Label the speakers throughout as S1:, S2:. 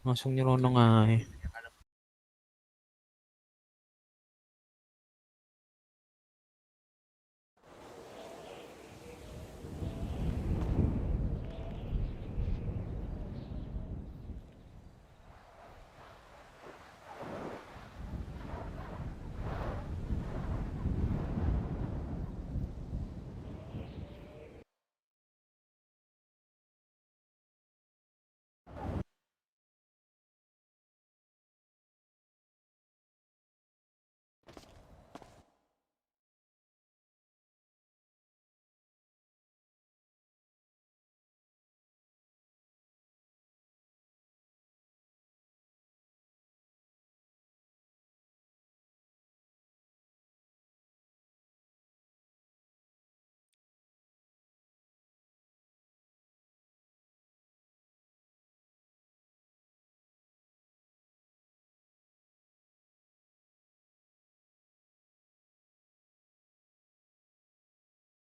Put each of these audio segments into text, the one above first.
S1: Langsung nyelonong aja.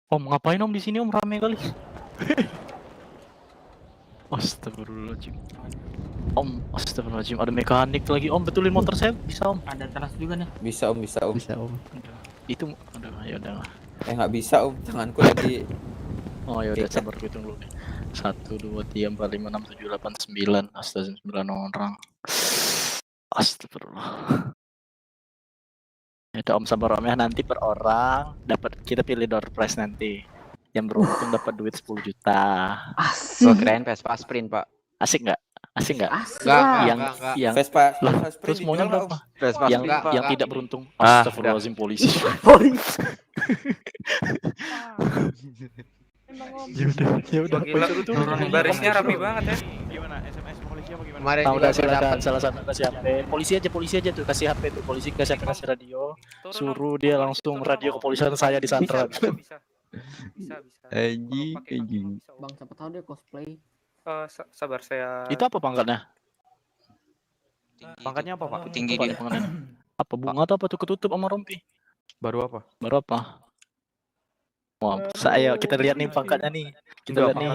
S2: Om, ngapain Om di sini Om, rame kali. Astagfirullahaladzim. Om, astagfirullahaladzim, ada mekanik lagi Om, betulin motor saya bisa Om.
S3: Ada teras juga nih.
S4: Bisa om, bisa om.
S2: Bisa Om. Itu, aduh, ya udah.
S4: Nggak bisa om, tanganku lagi.
S2: Oh ya udah, sabar gue hitung dulu nih. 1, 2, 3, 4, 5, 6, 7, 8, 9. Astaga, 9 orang. Astagfirullah. Ya udah Om, sabar Om ya, nanti per orang dapat, kita pilih door prize nanti. Yang beruntung dapat duit 10 juta.
S5: Gue keren Vespa Sprint, Pak.
S2: Asik nggak? Asik nggak? Yang
S4: Vespa,
S2: lah,
S4: Vespa
S2: terus
S4: Sprint
S2: maunya
S4: dijual nggak,
S2: berapa?
S4: Om?
S5: Vespa
S2: Yang
S5: Sprint, Pak.
S2: yang tidak beruntung.
S6: Ah,
S2: Astagfirullahaladzim, polisi. Ya udah.
S6: Turunin barisnya rapi banget ya.
S1: Gimana? SMS polisi apa gimana?
S5: Kemarin
S2: Nah,
S5: juga
S2: udah
S5: gue
S2: silakan
S5: dapat.
S2: salah satu kasih HP. Polisi aja tuh kasih HP tuh. Polisi kasih HP, kasih radio. Suruh dia langsung radio kepolisian saya di Sandra.
S6: Bisa.
S5: Anjing.
S3: Bang, siapa tahu dia cosplay.
S6: Sabar saya.
S2: Itu apa pangkatnya?
S1: Pangkatnya apa, Pak?
S6: Tinggi
S2: Apa
S6: dia.
S2: pangkatnya? Apa bunga atau apa tuh ketutup sama rompi?
S1: Baru apa?
S2: Baru apa? Wah, saya kita lihat nih pangkatnya nih. Kita lihat nih.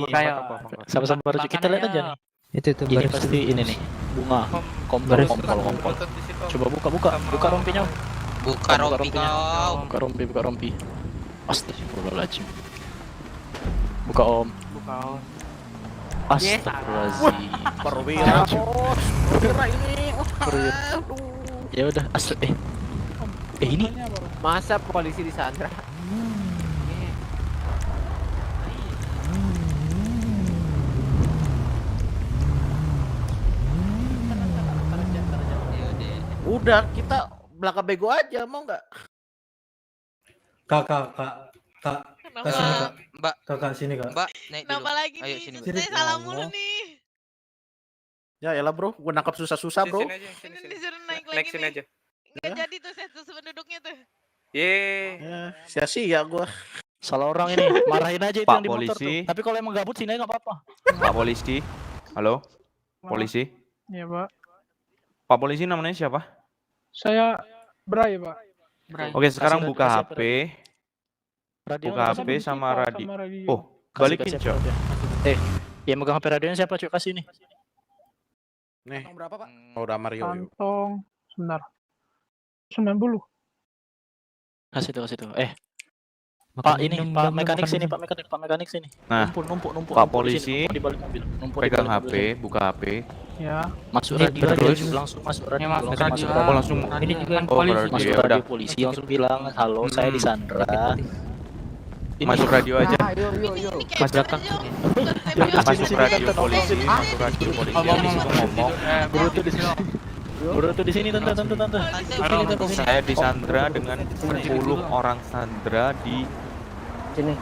S2: Sama-sama baru kita lihat aja nih.
S1: Itu
S2: Ini pasti ini nih. Bunga. Kompol. Coba buka rompinya.
S6: Buka rompi kau.
S2: Buka rompi. Astagfirullahaladzim. Buka Om. Astagfirullahaladzim.
S3: Perwira, bos. Perwira ini.
S2: Ya udah, ini
S5: Masa polisi di Sandra?
S3: Udah, kita belakang bego aja, mau nggak?
S7: Kak,
S8: Kenapa?
S7: sini kak,
S6: Mbak,
S7: kakak sini kak.
S6: Mbak, naik
S8: Kenapa
S6: dulu.
S8: lagi
S6: Ayo
S8: nih?
S6: sini,
S8: Saya salah mulu nih.
S3: Ya elah bro, gue nangkap susah-susah bro.
S6: Sini aja,
S8: Ini disuruh naik
S6: Naik
S8: lagi
S6: sini
S8: nih.
S6: aja.
S8: Nggak jadi tuh sensus penduduknya tuh.
S6: Yeay.
S3: Ya, sia-sia gue.
S2: salah orang ini. Marahin aja itu
S9: Pak
S2: yang di motor
S9: polisi.
S2: tuh. Tapi kalau emang gabut sini nggak apa-apa.
S9: Pak polisi, halo, polisi.
S10: Iya Pak,
S9: Pak polisi namanya siapa?
S10: saya Bray Pak.
S9: Oke, sekarang
S2: Kasih
S9: buka
S2: radio,
S9: HP,
S2: Radio
S9: buka
S10: Saya
S9: HP
S10: benci,
S9: sama
S10: Pak,
S9: radio.
S10: sama radio.
S9: Oh, balikin
S2: kasih
S9: cok.
S2: radio. Yang megang HP radionya siapa cuy? Kasih nih.
S3: Nih,
S5: Berapa, Pak?
S3: oh, udah Mario. Yuk.
S10: Kantong, sebentar. 90.
S2: Kasih tuh. Pak ini, Pak mekanik sini, Pak mekanik sini.
S9: Nah,
S2: Numpuk
S9: Pak
S2: di sini,
S9: polisi,
S2: numpuk di balik mobil. Numpuk di
S9: Pegang
S2: balik
S9: HP,
S2: mobil.
S9: buka HP.
S10: Ya.
S2: Masuk
S9: Ini
S2: radio
S9: terus.
S2: aja, langsung masuk radio.
S6: Ya, masuk
S2: langsung
S6: radio.
S2: masuk
S6: Oh,
S2: radio.
S9: langsung.
S6: Ini juga
S9: Oh,
S6: polisi.
S9: radio.
S2: Masuk
S9: Ya
S2: radio
S9: udah.
S2: polisi langsung bilang halo saya di Sandra. Ini
S9: Masuk radio aja.
S5: Ayo.
S8: Ini kayak
S9: Mas belakang. Masuk radio polisi, masuk radio polisi. Ngomong.
S2: Bro tuh di sini tante.
S9: Saya disandra dengan 10 orang sandra di
S5: Sini.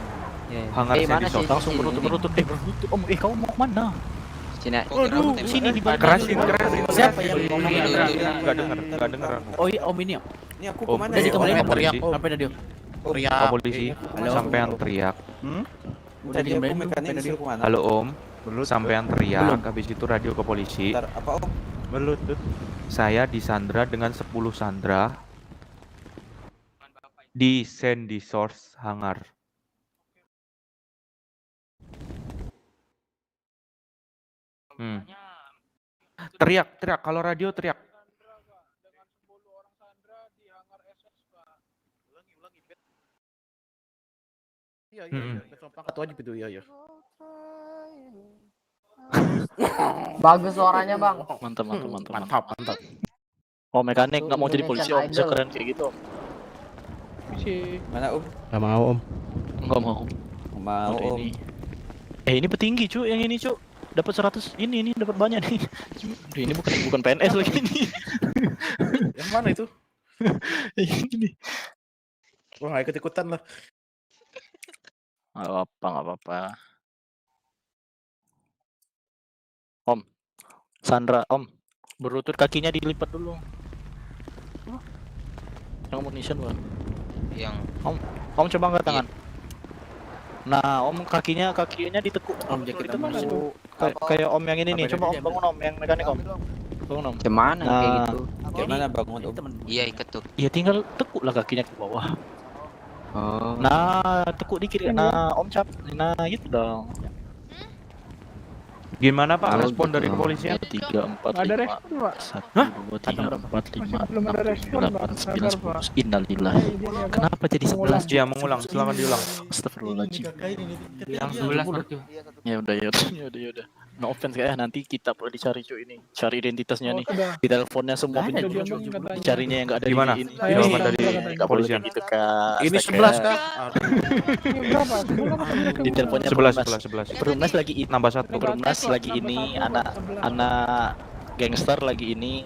S9: hangar
S5: Eh,
S9: saya
S5: mana
S9: di
S5: sih?
S9: Solo.
S2: langsung berutut. Om, kamu mau kemana?
S5: Sini.
S2: Waduh, sini di balik.
S9: Kerasin.
S3: Siapa yang ngomong?
S9: Enggak dengar.
S3: Oh iya, Om ini ya.
S4: Ini aku
S9: Om,
S4: kemana
S3: Jadi
S4: ya?
S3: kemarin
S9: Pak
S3: teriak,
S9: polisi.
S3: sampai dia. Teriak.
S9: Pak polisi, sampean teriak.
S4: Tadi aku mekanik disuruh kemana?
S9: Halo Om, sampean teriak. Habis itu radio ke polisi.
S4: Bentar, apa om?
S9: Saya disandra dengan 10 sandra di Sandy Source hangar.
S1: Teriak. Kalau radio teriak.
S3: Iya. Pangkat wajib itu, iya.
S5: Bagus suaranya bang.
S2: Mantap. Oh mekanik nggak mau jadi polisi om, bisa keren kayak gitu om.
S4: Mana Om?
S9: Gak mau om.
S2: Nggak mau.
S4: Mau
S2: Udah
S4: Om.
S2: ini. Ini petinggi cu, yang ini cu. Dapat 100 ini dapat banyak nih. Ini bukan PNS lagi ini.
S3: Yang mana itu?
S2: Ini.
S3: Wah, nggak ikut-ikutan lah.
S2: Nggak apa-apa. Om, Sandra, om, berlutut kakinya dilipat dulu. Yang munition bang.
S6: Yang
S2: Om coba angkat tangan. Nah, om kakinya ditekuk.
S3: Om jaket
S2: Ditekuk.
S3: masuk.
S2: Kayak om yang ini nih.
S3: Apa
S2: Coba om
S3: ini?
S2: bangun om, yang mekanik om. Bangun om.
S5: Gimana kayak
S2: Nah.
S5: gitu?
S4: Gimana bangun Om?
S6: iya ikat tuh.
S2: Ya tinggal tekuk lah kakinya ke bawah.
S5: Oh.
S2: Nah, tekuk dikit. Nah, om cap. Nah, gitu dong.
S1: Gimana Pak
S5: Halo,
S1: respon dari
S5: gitu.
S1: kepolisian?
S2: 3, 4,
S10: Nggak ada
S2: 5.
S10: respon, Pak.
S2: 1, 2, 3, 4, 5,
S10: Masih belum ada respon,
S2: 6,
S10: Pak.
S2: 7, 8, 9,
S10: Sabar, Pak.
S2: 10. Innalillah.
S10: Ini dia, Pak.
S2: Kenapa jadi 11?
S1: Iya, mengulang. Silakan diulang.
S2: Astagfirullahaladzim.
S1: Yang 11 tuh.
S2: Ya udah. No offense kayak nanti kita perlu dicari cuy ini. Cari identitasnya nih.
S10: Udah.
S2: Di teleponnya semua
S10: Udah
S2: punya.
S10: diomongin katanya.
S2: Dicarinya yang enggak ada
S1: Gimana?
S2: di ini.
S10: Saya
S1: Jawaban
S10: minta
S1: dari
S10: katanya.
S2: Nggak boleh
S1: kepolisian.
S2: kayak gitu Kak.
S3: Ini
S2: Astaga.
S3: 11 kah?
S10: Ini berapa?
S2: Di teleponnya
S1: 11.
S2: Perumnas lagi ini.
S1: Nambah 1.
S2: Perumnas lagi ini anak gangster lagi ini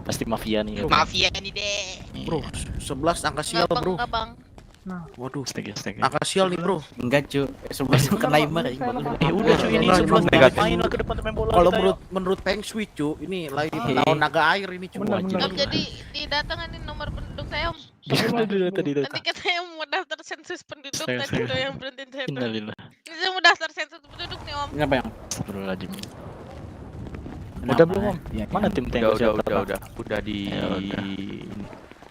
S2: pasti mafia nih.
S6: Mafia nih deh.
S3: Bro, 11 angka sial, Bro.
S8: Bang.
S3: Waduh,
S2: Astaga.
S3: angka sial nih, Bro.
S4: Enggak cu, 11 bukan Neymar ya.
S2: Udah cuy ini
S3: Nah,
S2: 11
S1: negatif.
S2: main lah ke depan main bola.
S3: Kalau
S2: kita,
S3: menurut Feng Shui, cu, ini lagi
S2: Iya.
S3: tahun naga air ini, cu.
S10: Benar.
S8: Om jadi didatanganin nomor penduduk saya Om.
S2: yuk. Tadi
S8: Nanti katanya mau daftar sensus penduduk
S2: Saya-
S8: tadi tuh yang berhentiin saya tuh.
S2: Innalillah.
S8: Ini saya mau daftar sensus penduduk nih Om.
S3: Kenapa yang?
S2: Astagfirullahaladzim. Udah belum om? Mana tim tank?
S1: Udah di
S2: Ya udah.
S1: ini,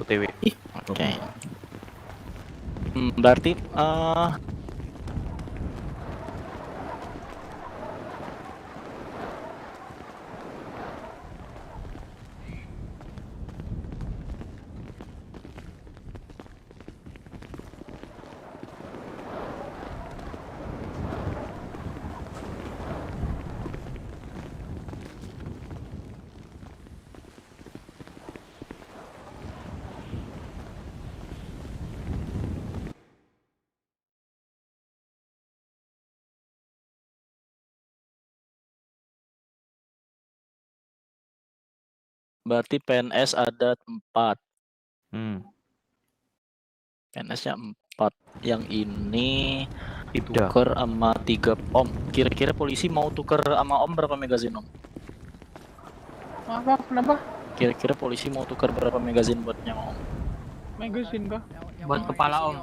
S1: UTW.
S2: Oke. Berarti berarti PNS ada 4. PNS-nya 4. Yang ini
S1: Ibda.
S2: tuker sama 3 om. Kira-kira polisi mau tuker sama om berapa magazine om?
S10: Apa? Kenapa?
S2: Kira-kira polisi mau tuker berapa magazine buatnya om?
S10: Magazine kah?
S5: Buat kepala om.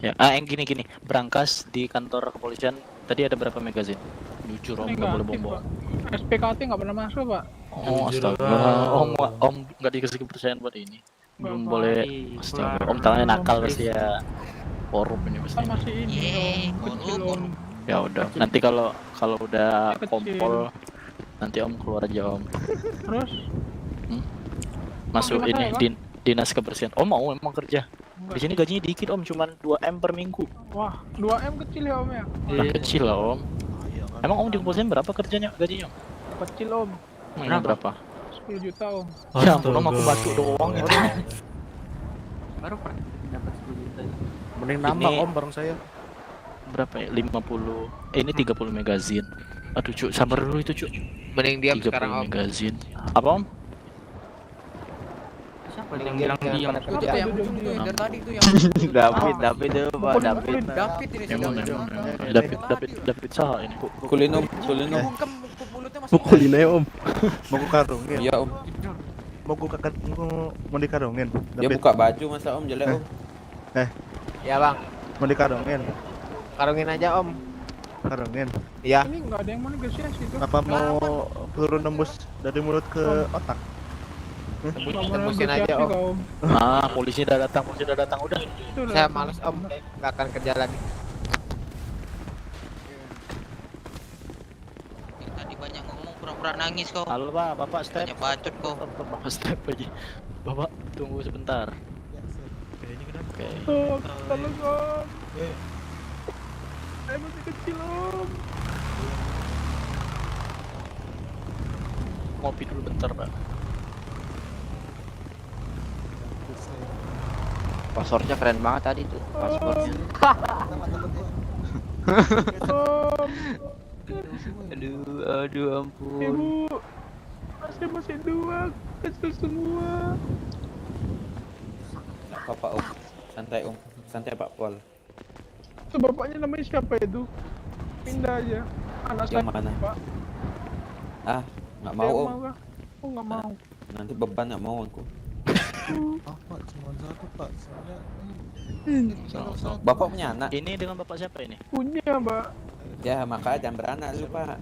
S2: Ya, yang gini. Berangkas di kantor kepolisian tadi ada berapa magazine? Jujur om, nggak boleh
S10: Negatif,
S2: bohong.
S10: Pak. SPKT nggak pernah masuk, Pak.
S2: Oh, astaga. Om nggak dikasih kepercayaan buat ini. Belum
S10: Bapak.
S2: boleh. Astaga. Om tangannya nakal pasti ya. Korup ini pasti.
S10: Kan masih ini. Om. Kecil, Om.
S2: Ya udah. Nanti kalau udah
S10: Kecil.
S2: kompol nanti om keluar aja om.
S10: Terus?
S2: Masuk
S10: Gimana
S2: ini
S10: ya, Pak?
S2: dinas kebersihan. Om mau emang kerja.
S10: Enggak.
S2: Di sini gajinya dikit om, cuman 2M per minggu.
S10: Wah, 2M kecil ya, Om ya?
S2: Nah, kecil lah om. Emang om di kepolisian berapa kerjanya gajinya?
S10: Kecil, Om.
S2: Emangnya berapa?
S10: 10 juta, Om.
S2: Ya ampun om, aku batu doang itu.
S5: Baru dapat 10 juta.
S3: Mending nambah
S2: Ini-
S3: Om bareng saya.
S2: Berapa ya? 50. Ini 30 magazine. Aduh cuk, sabar dulu itu cuk.
S6: Mending diam
S2: 30
S6: sekarang Om.
S2: magazine. Apa om?
S5: Siapa yang bilang diam?
S10: Apa yang ujung tuh
S5: dari tadi tuh yang
S4: David itu Pak, David.
S5: David ini
S2: Emang David Saha ini.
S4: Kulin Om.
S5: mulutnya masih
S9: Pukulin aja om. Mau ku karungin.
S4: Iya Om.
S9: Mau dikarungin.
S4: Dia buka baju masa Om jelek Om.
S5: Ya bang,
S9: Mau dikarungin.
S5: karungin aja om.
S9: Karungin.
S5: Iya.
S10: Ini nggak ada yang mau negosiasi tuh.
S9: Apa mau peluru nembus dari mulut ke otak?
S10: Nggak mau
S5: Tembusin aja,
S10: negosiasi,
S5: Om.
S10: kau.
S2: Polisi udah datang udah.
S10: Itu udah.
S5: Saya males om, nggak akan kerja lagi.
S6: Tadi banyak ngomong kurang pura nangis kau.
S2: Halo Pak, Bapak step.
S6: Banyak bacot kau.
S2: Bapak step aja. Bapak tunggu sebentar. Oke.
S10: Tolong om. Saya masih kecil om.
S2: Ngopi dulu bentar Pak.
S4: Paspornya keren banget tadi tuh. Paspornya.
S10: Om.
S4: Aduh ampun.
S10: Ibu. Saya masih 2. Kecil semua.
S4: Bapak Om. Santai Om. Santai Pak Pol.
S10: Itu bapaknya namanya siapa itu? Pindah aja. Anak
S4: Yang
S10: saya,
S4: mana?
S10: Pak.
S4: Ah, nggak
S10: Saya
S4: mau Om.
S10: kah? Oh nggak mau.
S4: Nanti beban nggak mau aku. Bapak punya anak?
S2: Ini dengan Bapak siapa ini?
S10: Punya Mbak.
S4: Ya makanya jangan beranak lu Pak.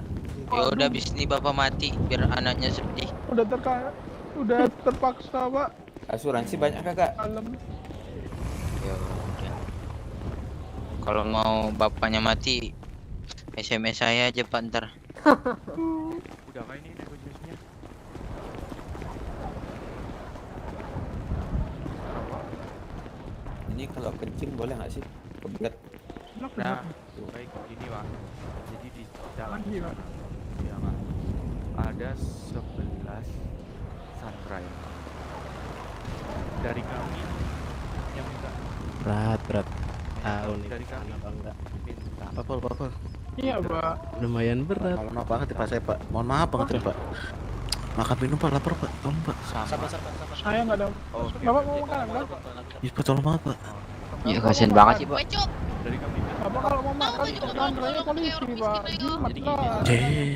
S6: Ya udah abis ini bapak mati biar anaknya sedih.
S10: Udah terpaksa Pak.
S4: Asuransi banyak kagak?
S10: Alam.
S6: Ya udah. Kalau mau bapaknya mati, SMS saya aja Pak ntar.
S1: Udah kayak ini negosiasinya.
S4: Ini kalau kencing boleh nggak sih? Kebelet.
S1: Nah, baik ini Pak. Jadi di dalam
S10: Lagi, Pak.
S1: ya, Pak, ada 11 sunrise dari kami yang minta
S9: Berat. Tahu nih.
S1: dari kami
S9: Apa enggak?
S1: minta
S3: Pak.
S10: Iya Pak.
S9: Lumayan berat.
S3: Mohon maaf banget ya Pak saya Pak. Mohon maaf banget ya Pak. Makan minum Pak, lapar Pak. Tolong Pak.
S2: Sabar.
S10: Saya nggak ada.
S1: Oke,
S10: Bapak
S1: oke.
S10: mau makan kan?
S3: Iya Pak, tolong banget Pak.
S6: Ya kasihan banget sih Pak.
S8: Bacot.
S1: dari kami minta
S10: Bapak kalau mau makan
S8: juga
S10: jangan
S8: mau
S10: raya
S8: nolong
S10: polisi
S8: kayak orang
S10: Pak.
S8: miskin aja.
S10: Jimat lah.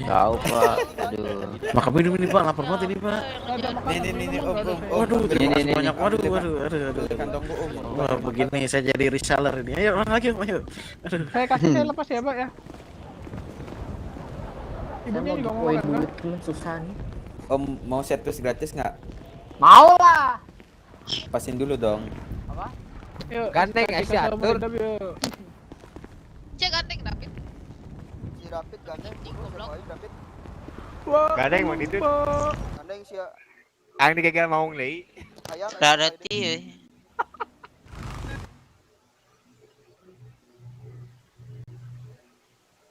S4: Tahu Pak. Aduh.
S3: Makan minum ini Pak, lapar banget ini Pak.
S10: Nggak ada makanan
S4: Ini
S10: minum,
S4: Om.
S10: nggak ada.
S3: Waduh, terima kasih
S4: Ini.
S3: banyak. Waduh.
S4: Kantong Bu Om.
S3: Wah, begini saya jadi reseller ini. Ayo orang lagi Om, ayo. Aduh.
S10: Saya kasih saya lepas ya Pak ya. Ibunya juga mau makan kan?
S4: Om mau servis gratis nggak?
S5: Mau lah.
S4: Pasin dulu dong.
S10: Yuk,
S5: Gandeng,
S10: kasih
S5: Asia,
S10: ke
S5: tur.
S10: Dabi, yuk.
S8: Cek ganteng David.
S11: Si David gandeng,
S8: Ih, goblok.
S11: David
S10: Wah,
S5: Gandeng, Bang Didut.
S10: Pak.
S11: gandeng si
S5: Ang digagal mau ngelih.
S11: ayam.
S6: Rarati ya.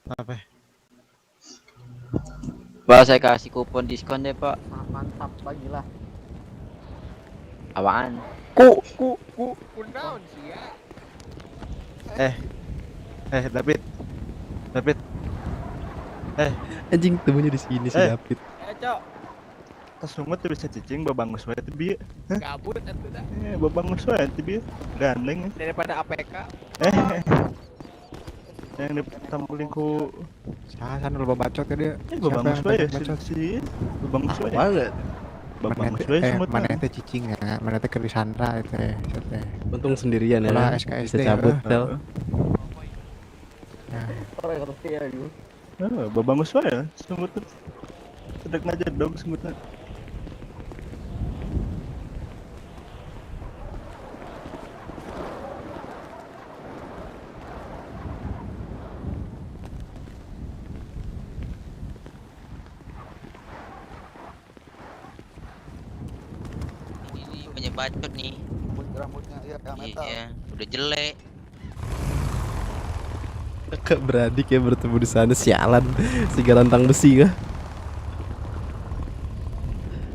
S3: Apa?
S4: Pak saya kasih kupon diskon deh Pak.
S5: Mantap bagilah.
S4: Apaan?
S5: Kunaon sih ya?
S3: David.
S9: Anjing temunya di sini si David.
S5: Cok.
S3: Tas rumah tuh bisa cicing babangus wae teh bieu.
S5: Gabut atuh dah.
S3: Babangus wae teh bieu. Gandeng.
S5: Daripada APK.
S3: Yang ditampilin ku
S10: Sana lu bacot ya dia.
S3: babangus wae sih. Babangus wae.
S10: Banget.
S3: Babangus wae semut.
S10: Mana teh cicing ya, mana teh ke Sandra itu teh.
S9: Untung sendirian ya.
S10: Lah,
S9: Bisa
S10: SKSD,
S9: cabut tel.
S3: Babangus wae semut. Sedek aja dong semutnya.
S6: Ini banyak bacot nih.
S11: Rambutnya iya yang metal.
S6: Iya, udah jelek.
S9: Kakak beradik ya bertemu di sana sialan si garantang besi kah?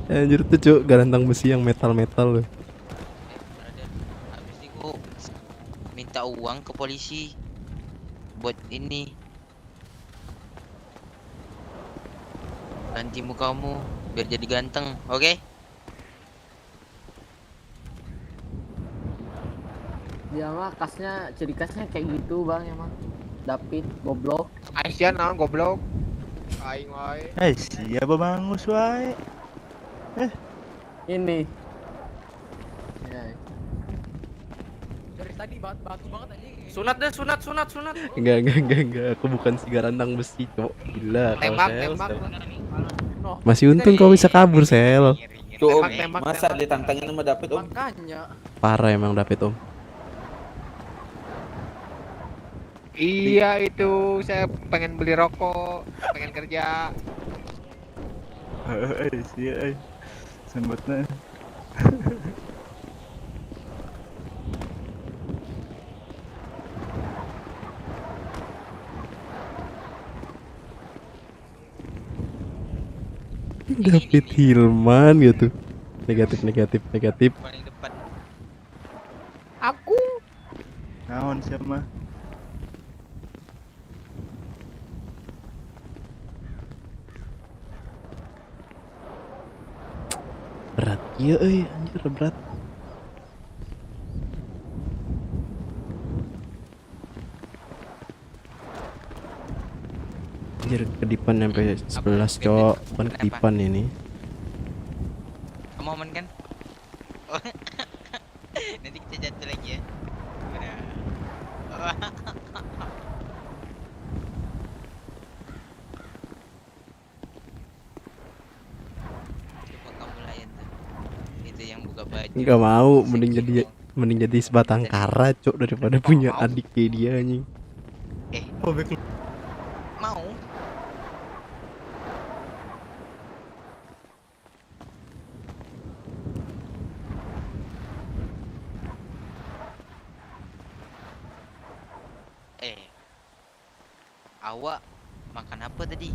S9: Anjir tuh cuk garantang besi yang metal-metal loh.
S6: Brother, habis ini gua minta uang ke polisi buat ini. Ganti mukamu biar jadi ganteng, oke?
S5: Dia mah kasnya ciri khasnya kayak gitu Bang emang. David goblok. Aisyah naon goblok. Aing wae.
S3: Sia babangus wae.
S5: Ini. Ya.
S11: Dari tadi batu banget anjing.
S5: Sunat deh, sunat.
S9: Enggak, aku bukan si garantang besi cok. Gila kau,
S5: Tembak,
S9: Sel,
S5: tembak.
S9: Sel. Masih untung kau bisa kabur Sel.
S4: Tuh Om,
S5: Tembak,
S4: masa
S5: tembak.
S4: ditantangin sama David Om?
S5: Makanya.
S9: Parah emang David om.
S5: Iya itu saya pengen beli rokok, pengen kerja.
S10: Iya, sambutnya.
S9: David Hilman gitu. Negatif.
S6: Paling depan.
S8: Aku.
S10: Naon siapa?
S9: Berat iya anjir berat. Anjir kedipan sampai 11 cowok, bukan kedipan ini.
S6: Kamu aman kan? Oh. Nanti kita jatuh lagi ya. Udah. Coba kamu layan tuh. Itu yang buka baju.
S9: Enggak mau, mending jadi sebatang kara cok daripada punya adik kayak dia anjing.
S6: Mau? Awak makan apa tadi?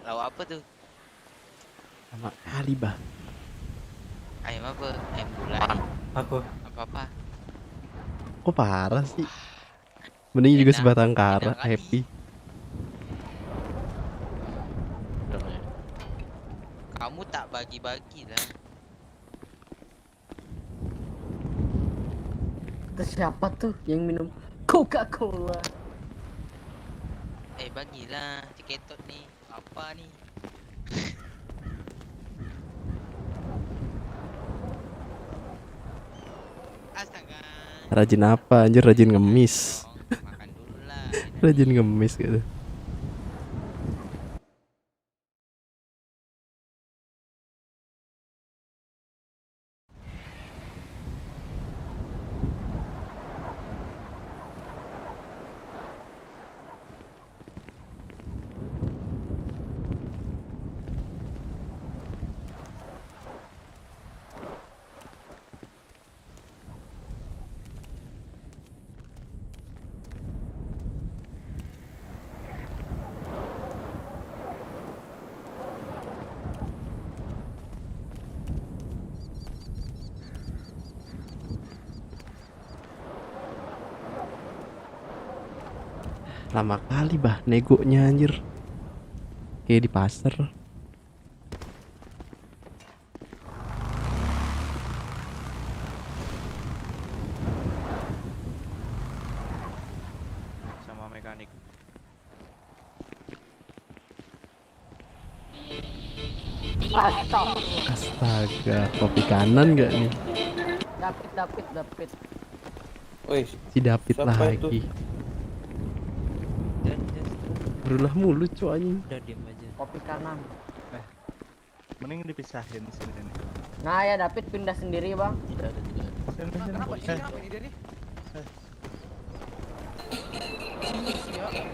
S6: Lauk apa tuh?
S9: Sama kali bah.
S6: Ayam apa? Ayam gulai. Apa-apa?
S9: Kok parah sih? Mending juga
S6: Enak,
S9: sebatang kara,
S6: enak kali.
S9: happy.
S6: Kamu tak bagi-bagi lah.
S5: Itu siapa tuh yang minum Coca-Cola?
S6: Bagilah ciketot nih. Apa nih? Astaga.
S9: Rajin apa anjir, rajin ngemis.
S6: Makan dulu lah.
S9: Rajin ngemis gitu. Lama kali bah negonya anjir. Kayak di pasar.
S1: Sama mekanik.
S9: Astaga, kopi kanan gak nih?
S5: David.
S4: Wih,
S9: Si David
S4: siapa
S9: lagi. Berulah mulu cowok anjing.
S5: Kopi kanan.
S10: Mending dipisahin sini.
S5: Nah ya David pindah sendiri bang.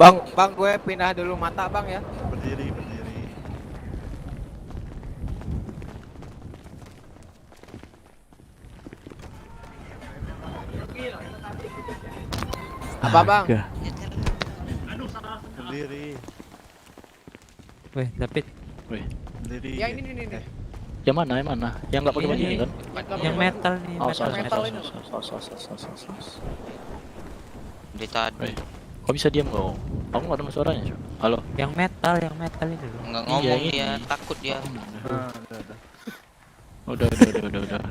S11: Bang, gue pindah dulu mata bang ya.
S10: Berdiri.
S11: Apa bang?
S9: Astaga.
S10: Berdiri.
S2: Weh, David.
S10: Berdiri.
S11: Ya ini nih.
S2: Yang mana? Yang nggak pakai baju ini kan?
S11: Yang metal nih.
S2: Oh,
S11: metal ini.
S6: Dari tadi
S2: Weh, kok bisa diam kau? Aku nggak ada suaranya. Cok. Halo.
S11: Yang metal ini dulu.
S6: nggak ngomong
S2: Iya,
S6: dia,
S2: ini.
S6: takut dia.
S2: Udah.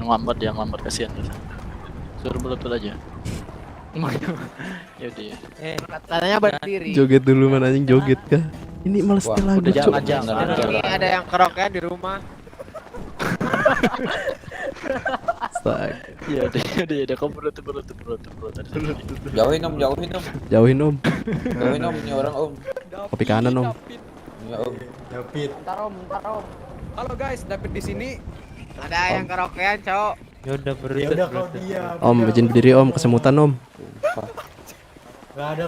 S2: Ngambat kasihan. Suruh bluetooth aja. Yaudah ya.
S11: Katanya berdiri.
S9: Joget dulu mana anjing, joget kah? Ini malah setel lagu
S2: Udah
S9: cok.
S2: jangan.
S11: Ini ada yang kerokan di rumah.
S9: Astaga.
S2: Ya udah. Kau bluetooth.
S4: jauhin om.
S9: Jauhin om.
S4: Jauhin om, ini orang om.
S9: Kopi kanan om.
S4: Ya om.
S5: Bentar om.
S11: Halo guys, David di sini. Ada yang kerokan, cowok.
S7: Ya udah kau diam.
S9: Om izin berdiri om, kesemutan om.
S7: Enggak ada.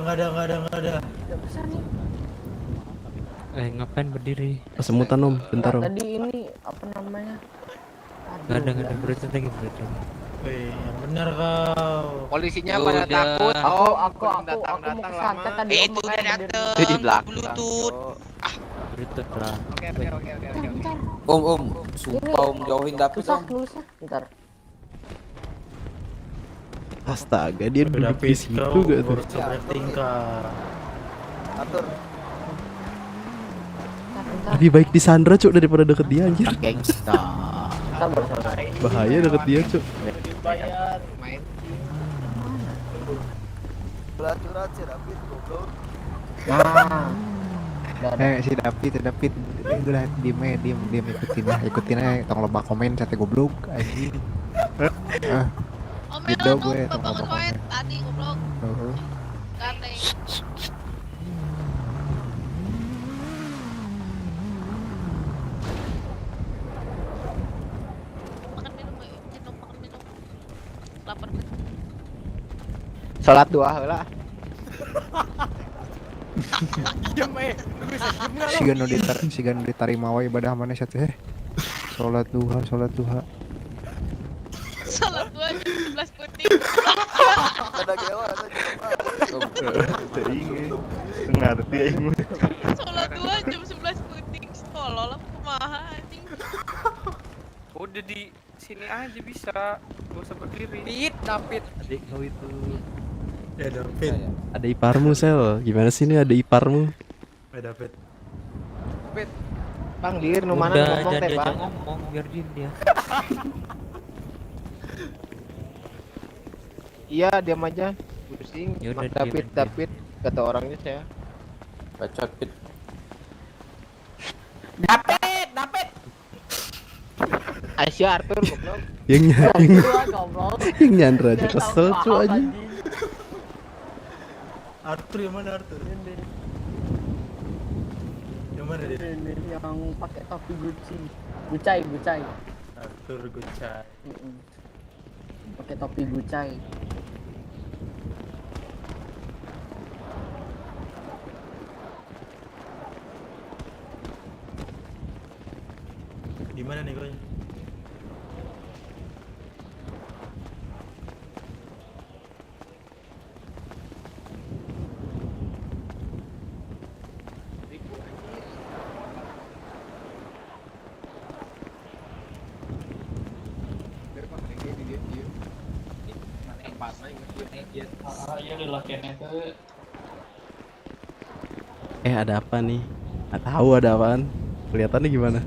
S5: Udah besar nih.
S7: Ngapain berdiri?
S9: Semutan om, bentar om.
S5: Tadi ini apa namanya?
S7: Gak ada berita lagi berita.
S10: Wih, yang benar kau.
S11: Polisinya
S6: Ya
S11: pada
S6: udah.
S11: takut.
S5: Aku
S11: belum
S5: mau ke santet tadi.
S6: Eh
S5: Om,
S6: itu udah
S5: makanya
S6: dateng.
S5: berdiri.
S6: Di belakang. Bluetooth.
S7: Berita lah.
S11: Oke.
S5: Bentar,
S4: Om, sumpah om jauhin David
S5: susah
S4: om.
S5: nulisnya. Bentar.
S9: Astaga, dia
S10: Udah
S9: duduk di situ gak tuh?
S10: Harus banyak tingkah.
S5: Bentar.
S9: Lebih baik disandra cuk daripada deket dia anjir.
S2: Gangsta.
S5: Sabar, sabar.
S9: Bahaya deket dia cuk.
S11: Main.
S5: Nah.
S7: Si David itu lah diem ikutin aja tong loba komen sate goblok anjing.
S8: Om
S7: Gitu
S8: Melo
S7: gue,
S8: tuh bapak
S7: sama-sama.
S8: koet tadi goblok. Ganteng. Makan minum, makan minum. Lapar banget.
S11: Salat dua heula.
S7: Si ganu diterima wae ibadah mana sih teh. Salat duha.
S8: Salat 2 jam 11 putih. Salat 2 jam 11 putih. Tolol lah kumaha anjing.
S1: Udah di sini aja bisa. Gak usah berdiri.
S11: David.
S2: Adik kau itu.
S10: Ya David.
S9: Ada iparmu sel. Gimana sih ini ada iparmu?
S10: Ya David.
S11: Bang Dir nu
S7: Udah
S11: mana ngomong
S7: jangan
S11: teh,
S7: diajak
S11: Bang.
S7: ngomong biar diem dia.
S11: Iya, diam aja. Pusing.
S7: Ya udah,
S11: David,
S7: diam aja.
S11: David kata orangnya saya.
S4: Bacot Pit.
S11: Aisyah Arthur goblok.
S9: Yang
S5: Gua goblok.
S9: nyandra aja kesel cuk aja.
S10: Arthur yang mana Arthur? Yang mana dia?
S5: Ini yang pakai topi Gucci. Gucai.
S10: Arthur Gucai.
S5: Pakai topi Gucai.
S10: Di mana nih kau?
S9: Ada apa nih? Nggak tahu ada apaan. Kelihatannya gimana?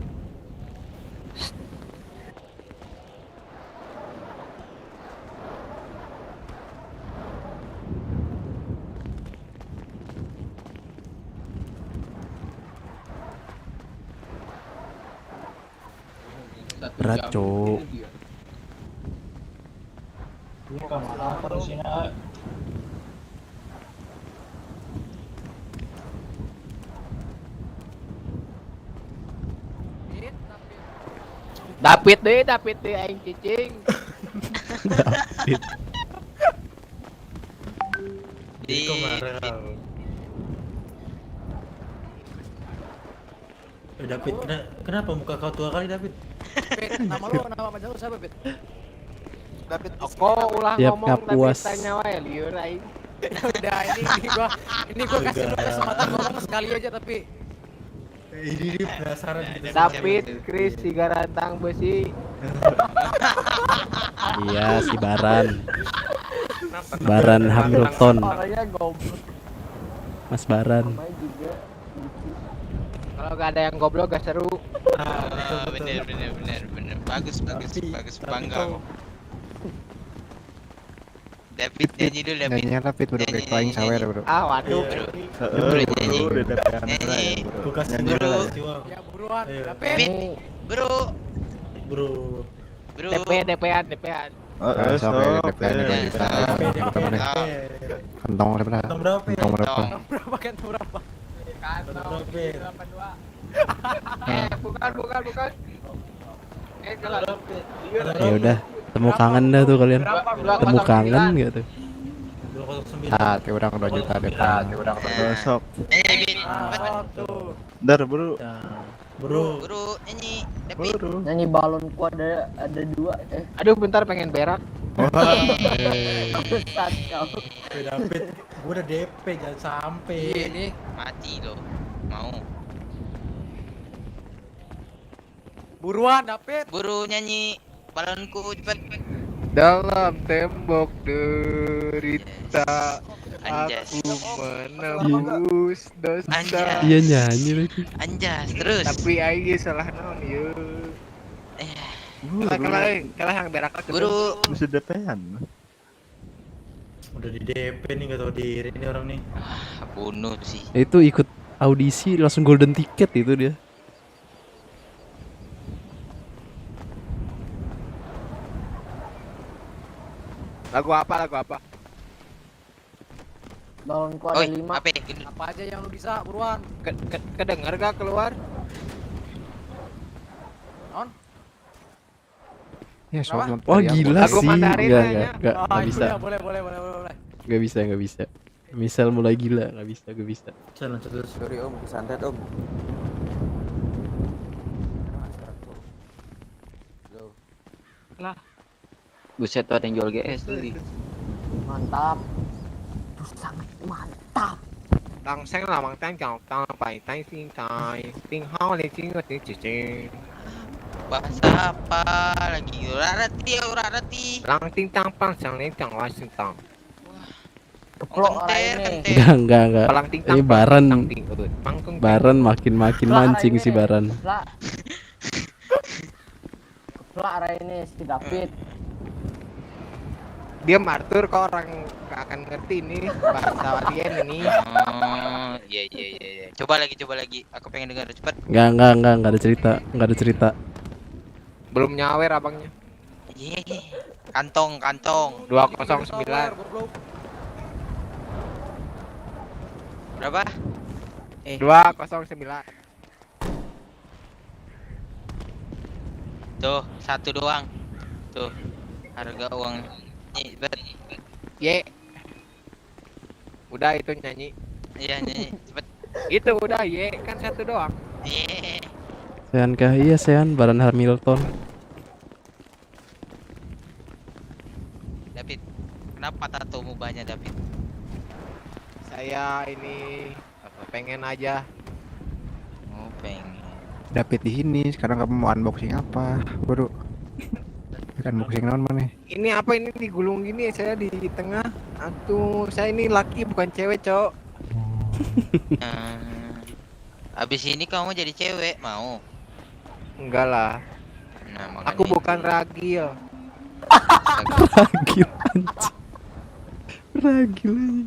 S9: Berat cuk.
S11: David deh aing cicing.
S9: David.
S6: Di
S10: Kau marah kau. David, kenapa muka kau tua kali David?
S11: Nama lu siapa, Pit?
S5: David
S11: Kok ulah
S9: Siap,
S11: ngomong
S9: nggak
S11: tapi
S9: puas.
S11: tanya wae liur aing. Udah ini gua kasih lu kesempatan ngomong sekali aja tapi
S10: Ini penasaran gitu.
S11: David, Chris, Tiga Rantang Besi.
S9: Iya si Baran Hamilton.
S5: orangnya goblok.
S9: Mas Baran.
S5: Namanya juga Gucci.
S11: Kalau gak ada yang goblok gak seru.
S6: bener. Bagus bangga.
S10: kau-
S6: David nyanyi dulu David.
S7: Nyanyi David udah kayak paling sawer bro.
S11: Ah waduh.
S6: Bro nyanyi. Nyanyi.
S10: Kau kasih
S6: Bro.
S10: kasih uang.
S11: Ya buruan,
S10: Ayo.
S11: David.
S5: Ini
S6: Bro.
S10: Bro.
S11: DP-an.
S7: Sampai DP kita kantong berapa?
S10: Kantong berapa?
S7: Kantong berapa?
S11: Berapa kan berapa?
S10: Kantong berapa?
S11: 82. Bukan. Kalau
S9: Ya udah, temu kangen dah tuh kalian. Temu kangen gitu.
S7: Tati orang 2 juta DP.
S3: Besok.
S6: Bin,
S3: Dar bro.
S6: buru nyanyi David.
S5: Nyanyi balonku ada 2.
S11: Aduh bentar pengen berak.
S5: Besar kau.
S10: David, gue udah DP jangan sampai.
S11: Ini
S6: Mati lo. Mau.
S11: buruan David.
S6: Buru nyanyi balonku cepet.
S10: Dalam tembok derita
S6: Anjas.
S10: aku menembus dosa.
S6: Anjas.
S9: Iya nyanyi lagi.
S6: Anjas terus.
S10: Tapi aja salah non ya. Kalah yang berak ke
S6: Buru.
S3: Bisa DP-an.
S10: Udah di DP nih gak tau diri nih orang nih.
S6: Bunuh sih.
S9: Itu ikut audisi langsung golden ticket itu dia.
S10: Lagu apa?
S5: Balonku ada 5.
S11: Apa aja yang lu bisa buruan.
S10: Kedengar gak keluar?
S7: Ya soal
S9: Wah gila
S10: Lagu
S9: sih.
S10: Mandarin
S9: Enggak,
S10: kayaknya.
S9: enggak bisa.
S11: Boleh.
S9: Enggak bisa. Misal mulai gila, enggak bisa.
S4: Sorry om, santet om.
S2: Buset tuh ada yang jual GS tuh.
S5: Mantap. Itu sangat mantap.
S10: Tang seng là bằng tang chào tang bài tang xin tài ting hao lê chính ngược tiếng chỉ chính
S6: Bahasa apa lagi? Urarati.
S10: lang ting tang pang sang lên tang wa sing tang
S5: Keplok orang ini.
S9: Enggak.
S10: palang ting tang
S9: Ini Baran.
S10: tang ting pang kung
S9: Baran makin mancing si Baran.
S5: Keplok arah ini si David.
S10: diam Arthur kau orang gak akan ngerti nih bahasa Wadian ini.
S6: Oh, iya. Coba lagi. Aku pengen dengar cepat.
S9: Enggak ada cerita.
S10: Belum nyawer abangnya.
S6: Iya. Kantong.
S10: 209
S6: Berapa?
S10: 209
S6: Tuh, satu doang. Tuh. Harga uang. Nih, bet.
S10: ye udah itu nyanyi
S6: Iya, nyanyi. Cepet.
S10: itu udah ye kan satu doang.
S6: Iya.
S9: Sean kah? Iya Sean, Baran Hamilton.
S6: David. Kenapa tatomu banyak, David?
S10: Saya ini pengen aja.
S6: Oh, pengen.
S7: David di sini. Sekarang kamu mau unboxing apa, bro? Unboxing naon mana?
S10: Ini apa ini digulung gini saya di tengah. Atuh, saya ini laki bukan cewek, Cok.
S6: Abis ini kamu jadi cewek, mau?
S10: Enggak lah.
S6: Nah,
S10: Aku bukan ragil.
S9: Ragil.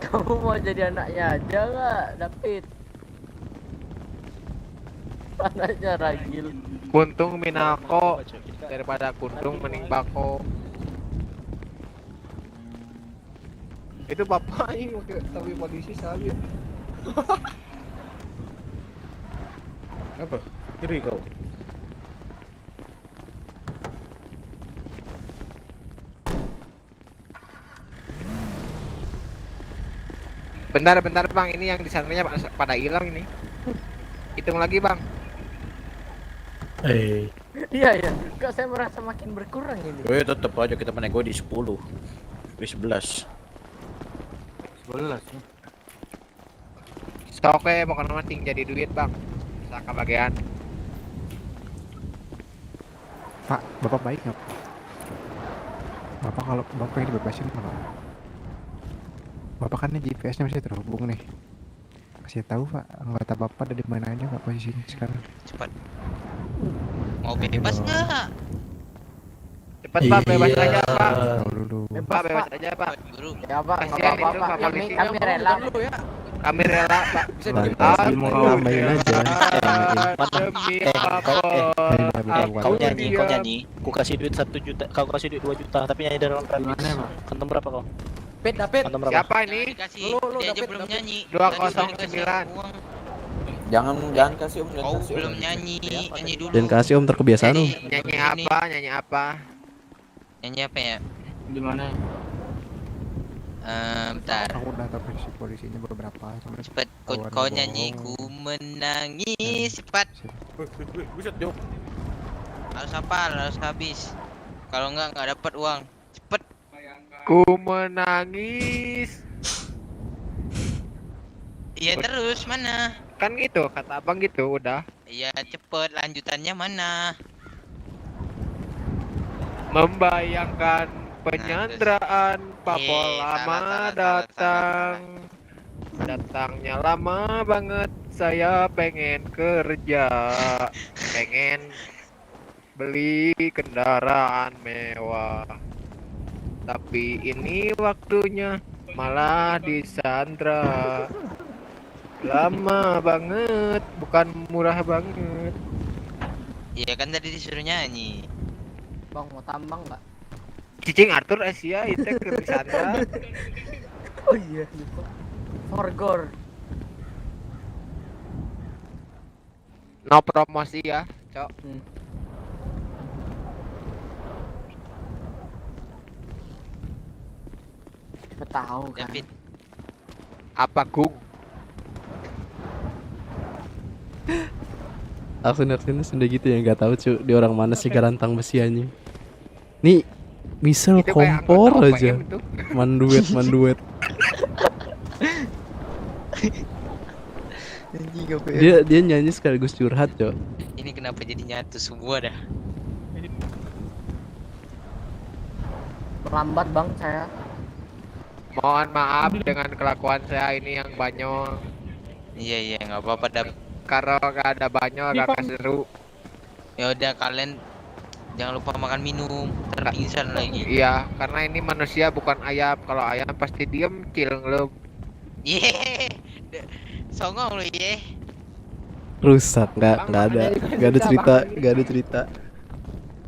S5: Kamu mau jadi anaknya aja nggak, David? Anaknya ragil.
S10: Kuntung minako daripada kuntung mending bako. Itu bapak ini pakai tapi polisi saja. Apa? Kiri kau. Bentar bang, ini yang di sananya pada hilang ini. Hitung lagi bang.
S5: Iya. Kok saya merasa makin berkurang ini.
S2: Oh ya tetep aja kita menego di 10. Di 11.
S10: 11 ya. Oke, mau kena ting jadi duit bang. Saka bagian.
S7: Pak, bapak baik nggak? Bapak kalau bapak yang dibebasin kalau bapak kan GPS-nya masih terhubung nih. Kasih tahu pak, anggota bapak ada di mana aja pak posisinya sekarang.
S6: Cepat. Mau bebas nggak?
S10: Cepat pak, bebas aja pak.
S7: Tahu dulu.
S10: Pak bebas aja pak.
S6: Guru.
S5: Ya pak, nggak
S10: Kasihan itu
S5: apa-apa
S10: pak
S5: pak.
S10: polisi.
S5: Kami rela.
S10: Kami rela pak.
S11: Bisa
S9: Lantas mau tambahin aja.
S10: Demi apa?
S2: Kau nyanyi, ku kasih duit 1 juta, kau kasih duit 2 juta, tapi nyanyi dari orang Prancis. Kantong berapa kau?
S11: David.
S2: Kantong berapa?
S10: Siapa ini?
S6: Dikasih.
S11: Lu,
S6: Dia aja
S11: David,
S6: belum
S11: David.
S6: nyanyi.
S10: 209.
S6: Tadi sudah dikasih uang.
S4: Jangan kasih om,
S6: Kau belum nyanyi, nyanyi dulu.
S9: Dan kasih om terkebiasaan om.
S10: Nyanyi apa? Nyanyi apa?
S6: Nyanyi apa ya?
S5: Di mana?
S6: Bentar.
S7: Aku udah tahu polisinya beberapa.
S6: Cepat kau nyanyi ku menangis cepat.
S10: Buset, Jok.
S6: Harus hafal, harus habis. Kalau enggak dapat uang. Cepet.
S10: Ku menangis.
S6: Iya terus mana?
S10: Kan gitu kata abang gitu udah.
S6: Iya cepet, lanjutannya mana?
S10: Membayangkan penyanderaan Papol lama
S6: salah,
S10: datang. Datangnya lama banget. Saya pengen kerja, pengen beli kendaraan mewah. Tapi ini waktunya malah disandra. Lama banget, bukan murah banget.
S6: Iya kan tadi disuruh nyanyi.
S5: Bang mau tambang nggak?
S10: Cicing Arthur Asia itu ke disandra.
S5: Oh iya lupa. Forgor.
S10: No promosi ya, Cok.
S5: Tahu kan?
S6: David.
S10: Apa Gung?
S9: Aku ngertiin sudah gitu ya, nggak tahu cu di orang mana sih garantang besiannya. Nih misal
S10: Itu kayak
S9: kompor
S10: anggota
S9: aja.
S10: OPM itu.
S9: Manduet. Dia nyanyi sekaligus curhat, Cok.
S6: Ini kenapa jadi nyatu semua dah?
S5: Lambat bang saya.
S10: Mohon maaf dengan kelakuan saya ini yang banyol.
S6: Iya nggak apa-apa dah.
S10: Kalau nggak ada banyol gak seru.
S6: Ya udah kalian jangan lupa makan minum, terpingsan lagi.
S10: Iya, karena ini manusia bukan ayam. Kalau ayam pasti diem, cileng lu.
S6: Songong lu ye.
S9: Rusak, nggak ada cerita.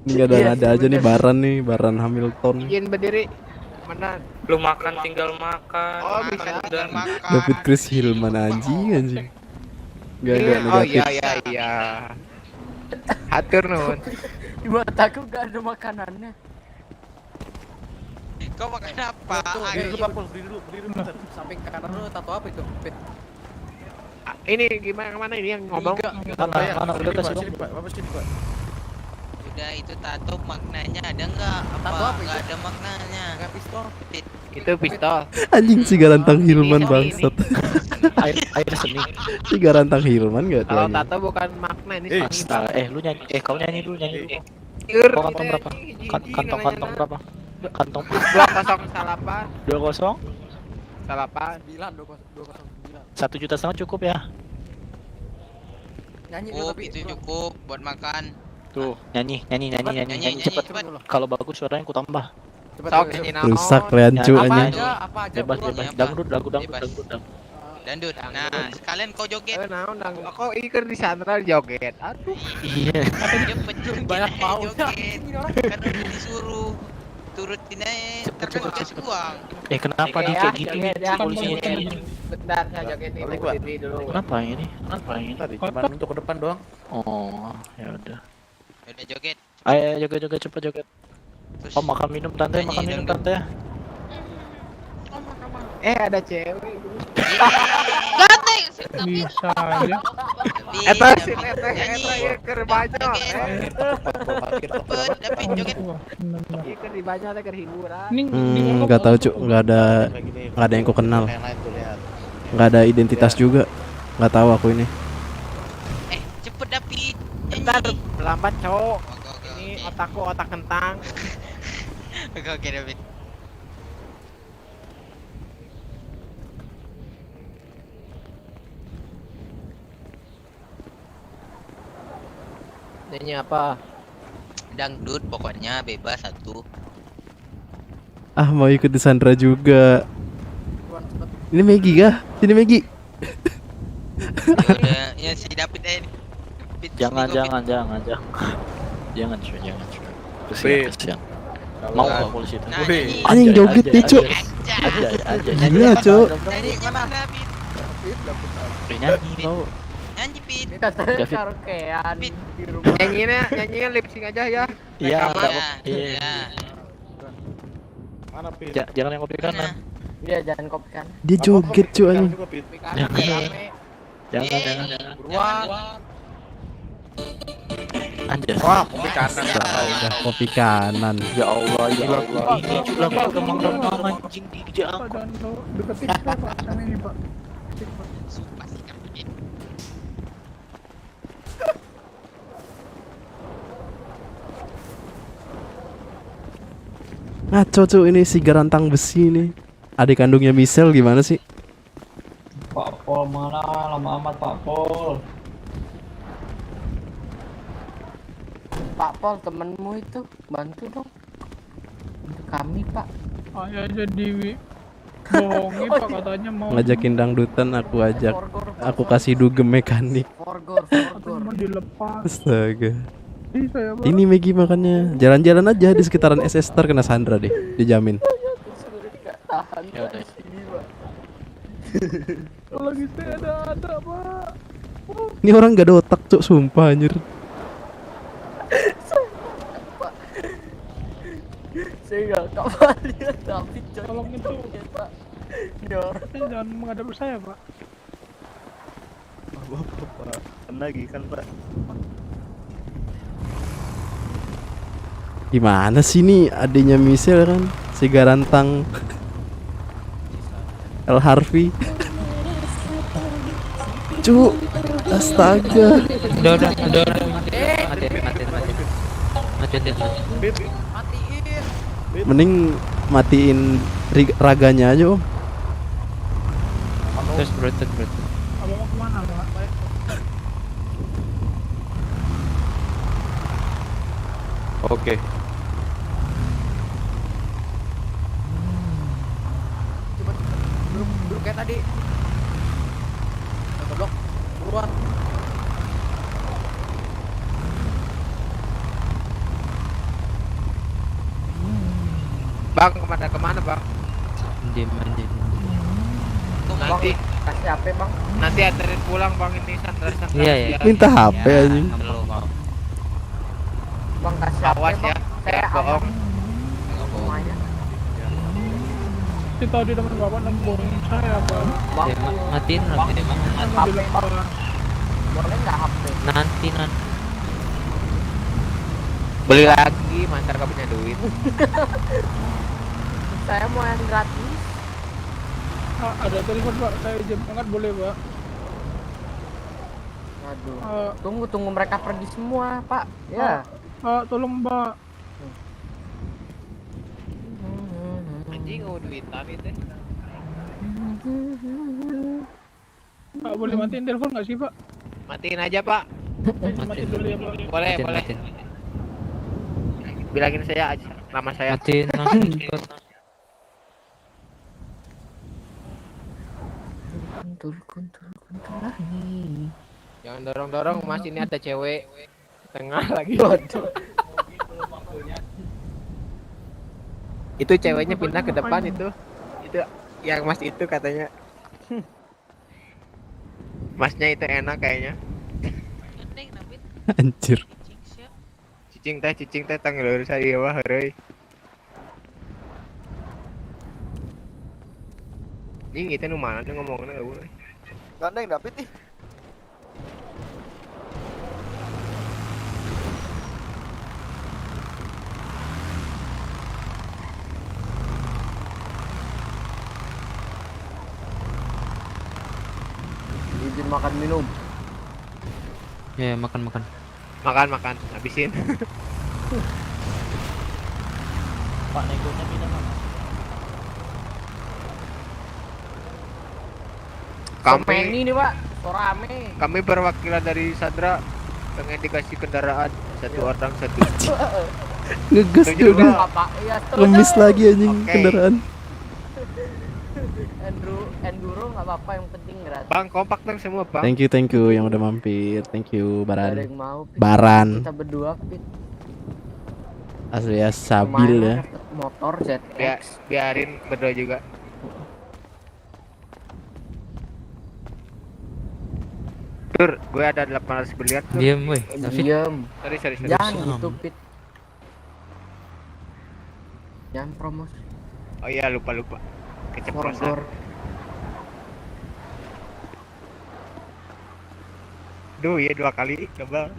S9: Ini nggak ada aja nih Baran Hamilton.
S10: Izin berdiri. Mana?
S1: Belum makan tinggal makan.
S10: Oh, bisa.
S1: Udah
S6: makan.
S9: David Chris Hillman anjing. Gak ada
S10: Oh
S9: negatif.
S10: iya. Hatur nuhun.
S5: Di mataku gak ada makanannya.
S6: Kau makan apa?
S11: Berdiri dulu. Samping kanan lu tato apa itu? Pit.
S10: Ini gimana ini yang ngomong?
S2: Mana udah kasih dong.
S6: Udah itu tato maknanya ada nggak?
S11: Tato apa
S6: Nggak
S11: itu?
S6: ada maknanya.
S11: Enggak pistol.
S10: Itu pistol.
S9: Anjing si garantang Hillman bangsat.
S2: Air seni.
S9: Si garantang Hillman gak tuh?
S10: Kalau tato bukan makna ini.
S2: Astaga, lu nyanyi. Kau nyanyi dulu. Kau kantong berapa? Kantong berapa? Kantong
S10: 2008.
S2: 20?
S10: 8.
S5: 209.
S2: 1,5 juta cukup ya?
S5: Nyanyi
S6: Cukup, itu cukup buat makan.
S2: Tuh, nyanyi cepet. Kalau bagus suaranya ku tambah.
S10: Sok nyanyi naon.
S9: Rusak kalian cu anjing.
S5: Apa aja
S2: Bebas. Dangdut.
S6: Dandut. Nah, sekalian kau joget.
S10: Naon kok ikut di Sandra joget. Aduh.
S2: Iya.
S6: Cepet
S5: Banyak mau.
S6: joget. Karena udah disuruh turutin aja. Ntar kan dikasih uang.
S2: Kenapa dia kayak gitu nih? Polisinya ini.
S10: Bentar saya joget ini berdiri dulu.
S2: Kenapa ini?
S3: Tadi cuma untuk ke depan doang.
S2: Oh, ya udah.
S6: Udah joget.
S2: Ayo joget cepet joget.
S6: Terus
S2: Oh, makan minum tante.
S10: Ada cewek.
S6: ganteng.
S11: Bisa aja.
S10: Eta ya keur banyak.
S6: David joget.
S10: Ieu keur di banyak teh keur hiburan.
S9: Nggak tahu cu, nggak ada yang ku kenal. Nggak ada identitas juga. Nggak tahu aku ini.
S6: Cepet David.
S10: Bentar, lambat cowok.
S6: Oke.
S10: Ini otakku otak kentang.
S6: Oke David.
S10: Nyanyi apa?
S6: Dangdut pokoknya bebas satu.
S9: Mau ikut di Sandra juga. Ini Maggie kah? Sini Maggie.
S6: Ya udah, ya si David aja.
S2: Jangan cuy. Kesian. Mau nggak polisi itu?
S6: Nah, nyanyi.
S9: Anjing joget nih cu.
S2: Aja.
S9: Gila cu.
S6: Nyanyi gimana David?
S2: Nyanyi kau.
S6: Nyanyi Pit.
S5: Katanya
S2: David.
S5: karaokean di rumah.
S10: Nyanyinya lip sync aja ya.
S2: Iya,
S6: Iya.
S3: Mana Pit?
S2: Jangan yang kopi kanan.
S5: Iya, jangan kopi kan.
S9: Dia joget cuy anjing.
S2: Jangan.
S10: Beruang.
S2: Anjir.
S10: Wah, kopi kanan.
S9: Udah kopi kanan.
S2: Ya Allah, ini curang remang-remang anjing di aku.
S6: Sumpah sih kan Pit.
S9: Ngaco cuy ini si garantang besi ini. Adik kandungnya Michelle gimana sih?
S2: Pak Pol mana? Lama amat Pak Pol.
S5: Pak Pol, temenmu itu bantu dong. Untuk kami, Pak.
S11: Ayah jadi bohongi Pak katanya mau
S9: Ngajakin dangdutan aku ajak. Aku kasih dugem mekanik.
S5: Forgor.
S11: mau dilepas.
S9: Astaga.
S11: Bisa ya Pak.
S9: Ini Megi makannya. Jalan-jalan aja di sekitaran SS Star kena Sandra deh, dijamin.
S5: Nggak tahan
S2: Ya udah.
S5: di sini, Pak.
S11: Kalau gitu ada Pak.
S9: Ini orang gak ada otak cuk, sumpah anjir.
S5: Saya nggak kapal lihat David coy.
S11: Tolong itu.
S5: Ya, Pak. Ya.
S11: Jangan menghadap saya Pak.
S2: Lagi kan Pak.
S9: Gimana sih nih adiknya Michelle kan? Si garantang El Harvey. Cuk, astaga.
S6: Udah. Matiin.
S9: Mending matiin raganya aja om.
S6: Terus berutut.
S11: Abang mau kemana Pak?
S2: Oke.
S10: Duduk kayak tadi. Goblok. Beruang. Bang, kemana Bang?
S6: Anjing.
S10: Nanti
S5: Kasih HP, Bang.
S10: nanti anterin pulang Bang ini Sandra.
S6: Iya.
S9: Minta HP anjing.
S6: Nggak perlu Bang.
S5: Bang kasih HP,
S10: Awas
S5: Bang.
S10: ya,
S5: Saya
S10: bohong.
S5: semuanya.
S11: Si tadi teman Bapak nembongin saya Pak.
S5: Bang,
S6: Matiin.
S5: HP, Bang. Boleh nggak HP?
S6: Nanti.
S10: Beli lagi, mantar gak punya duit.
S5: Saya mau yang gratis.
S11: Ada telepon Pak, saya izin angkat boleh Pak?
S5: Aduh. Tunggu mereka pergi semua, Pak. Ya.
S11: Pak, tolong Pak.
S10: Anjing duitan itu.
S11: Pak boleh matiin telepon nggak sih Pak?
S10: Matiin aja Pak.
S11: Matiin dulu ya Pak.
S10: Boleh. Bilangin saya aja nama saya.
S6: Matiin.
S5: Kuntur lagi.
S10: Jangan dorong Mas, ini ada cewek tengah lagi. Itu ceweknya pindah ke depan itu yang Mas itu katanya. Masnya itu enak kayaknya.
S9: Anjir.
S10: Cicing teh tanggal saya wah heureui. Ini kita nu mana tuh ngomongnya eueuh.
S4: Gandeng David nih.
S5: Izin makan minum.
S6: Ya, makan.
S10: Makan, habisin.
S2: Pak negonya pindah mana?
S5: Kompeni nih, Pak. Rame.
S10: Kami perwakilan dari Sandra pengen dikasih kendaraan satu orang satu.
S9: Ngegas
S10: Setuju
S9: juga.
S10: nggak?
S5: Pak, ya
S9: Ngemis lagi anjing
S10: Oke.
S9: kendaraan.
S5: Enduro nggak apa-apa, yang penting gratis.
S10: Bang, kompak dong semua, Bang.
S9: Thank you yang udah mampir. Thank you
S5: Nggak ada
S9: Baran.
S5: yang mau, Pit.
S9: Baran.
S5: Kita berdua, Pit.
S9: Asli ya stabil ya.
S5: Lumayan dapet motor ZX.
S10: Biarin berdua juga. Tur, gue ada 800 miliar tuh.
S5: Diam weh. Diam.
S10: Sorry.
S5: Jangan gitu Pit. Jangan promosi.
S10: Oh iya lupa. Keceplosan.
S5: Horor.
S10: Duh ya 2 kali double.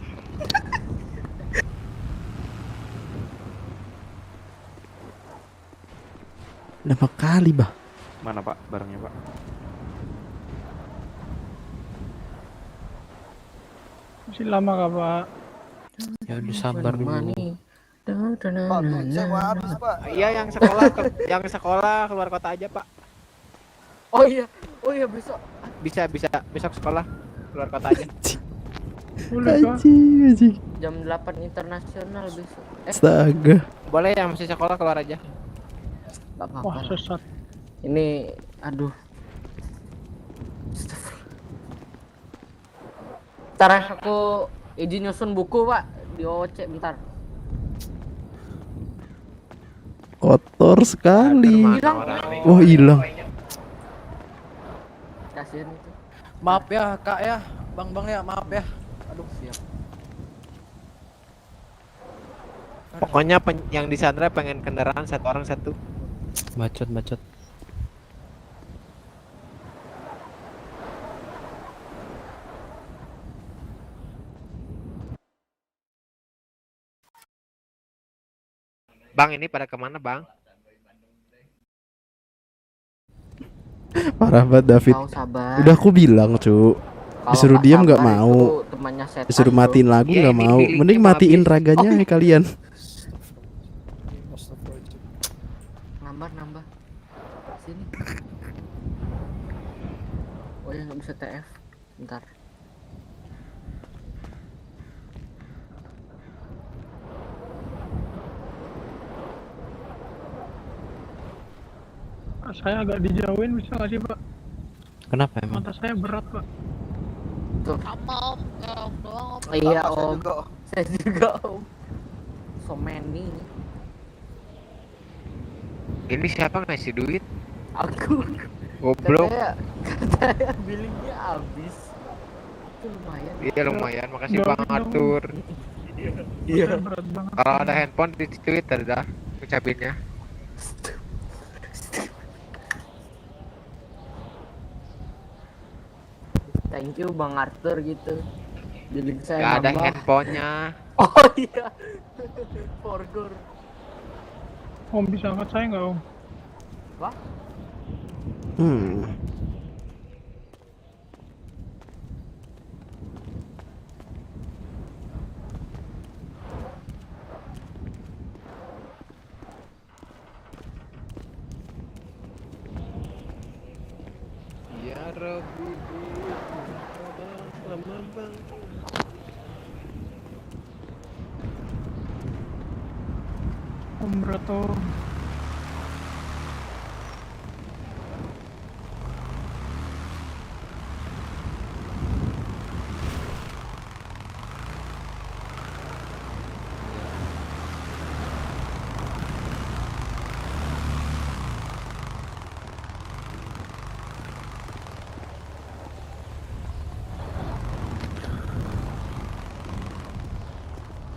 S9: Berapa kali, Bah?
S3: Mana Pak barangnya Pak?
S11: Masih lama kah, Pak?
S5: Ya udah sabar dulu.
S4: Pak, duit saya mau habis, Pak.
S10: Iya yang sekolah keluar kota aja Pak.
S5: Oh iya besok.
S10: Bisa besok sekolah keluar kota aja.
S9: Anjing.
S5: Jam 8 internasional besok.
S9: Astaga.
S10: Boleh yang masih sekolah keluar aja.
S5: Gak apa-apa.
S11: Wah, sesat.
S5: Ini aduh. Ntar aku izin nyusun buku Pak di OC bentar.
S9: Kotor sekali.
S5: Hilang.
S9: Wah, hilang.
S5: Kasihan itu.
S11: Maaf ya, Kak ya. Bang ya, maaf ya.
S5: Aduh, siap.
S10: Pokoknya yang di Sandra pengen kendaraan 1 orang 1.
S9: Bacot.
S10: Bang ini pada kemana Bang?
S9: Parah banget David.
S5: Kau sabar.
S9: Udah aku bilang, Cuk. Disuruh diam nggak mau. Disuruh matiin lagu nggak mau. Mending matiin raganya ya kalian.
S5: Nambah. Sini. Oh ya nggak bisa TF. Bentar.
S11: Saya agak dijauhin bisa nggak sih, Pak?
S9: Kenapa emang?
S11: Mata saya berat, Pak.
S5: Tuh.
S8: Sama om, ya om doang om.
S5: Iya
S4: Sama,
S5: om. Saya juga om. So many.
S10: Ini siapa ngasih duit?
S5: Aku.
S10: Goblok.
S5: Katanya billingnya habis. Itu lumayan.
S10: Iya lumayan, makasih Bang Arthur.
S11: Iya. Berat banget.
S10: Kalau ada handphone di Twitter dah ucapinnya.
S5: Thank you Bang Arthur gitu. Billing saya
S10: Gak ada
S5: nambah.
S10: handphonenya.
S5: Oh iya. Forgor.
S11: Om bisa angkat saya nggak, Om?
S5: Wah.
S10: Ya Rabbi. Lama bang.
S11: Om berat, Om.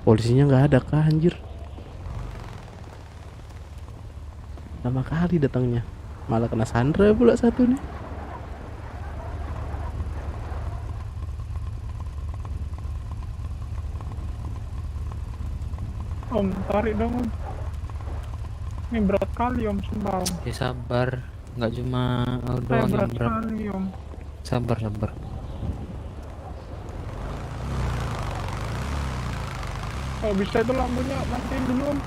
S9: Polisinya nggak ada kah anjir? Lama kali datangnya. Malah kena Sandra pula satu nih.
S11: Om, tarik dong, Om. Ini berat kali, Om, sumpah, Om.
S5: Ya sabar. Nggak cuma Aldo
S11: Saya
S5: yang
S11: berat
S5: berat.
S11: kali, Om.
S5: Sabar.
S11: Kalau bisa itu lampunya matiin dulu, Om.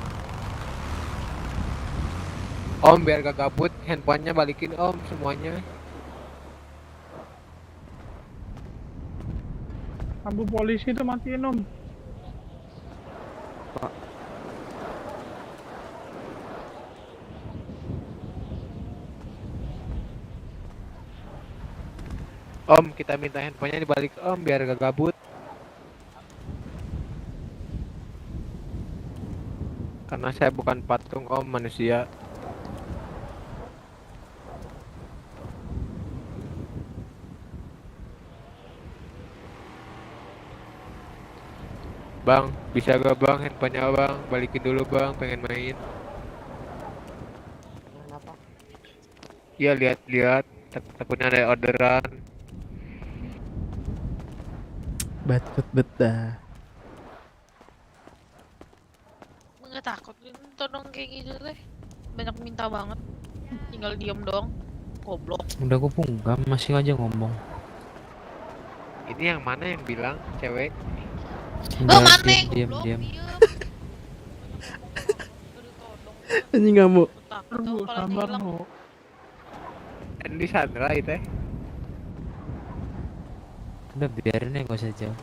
S10: Om biar gak gabut, handphonenya balikin Om semuanya.
S11: Lampu polisi itu matiin, Om.
S10: Om kita minta handphonenya dibalik Om biar gak gabut. Karena saya bukan patung Om, manusia. Bang, bisa gak bang handphonenya bang? Balikin dulu bang, pengen main.
S5: Kenapa?
S10: Iya lihat-lihat, takutnya ada orderan.
S9: Bacot betah.
S8: Nggak takut tolong kayak gitu deh. Banyak minta banget. Tinggal diem dong. Goblok.
S11: Udah gue punggam masih aja ngomong.
S10: Ini yang mana yang bilang cewek?
S8: Lo mana?
S11: Diam.
S9: Anjing ngamuk.
S8: Sabar Bu.
S10: Di Sandra itu.
S11: Udah biarin ya, gak usah jauh.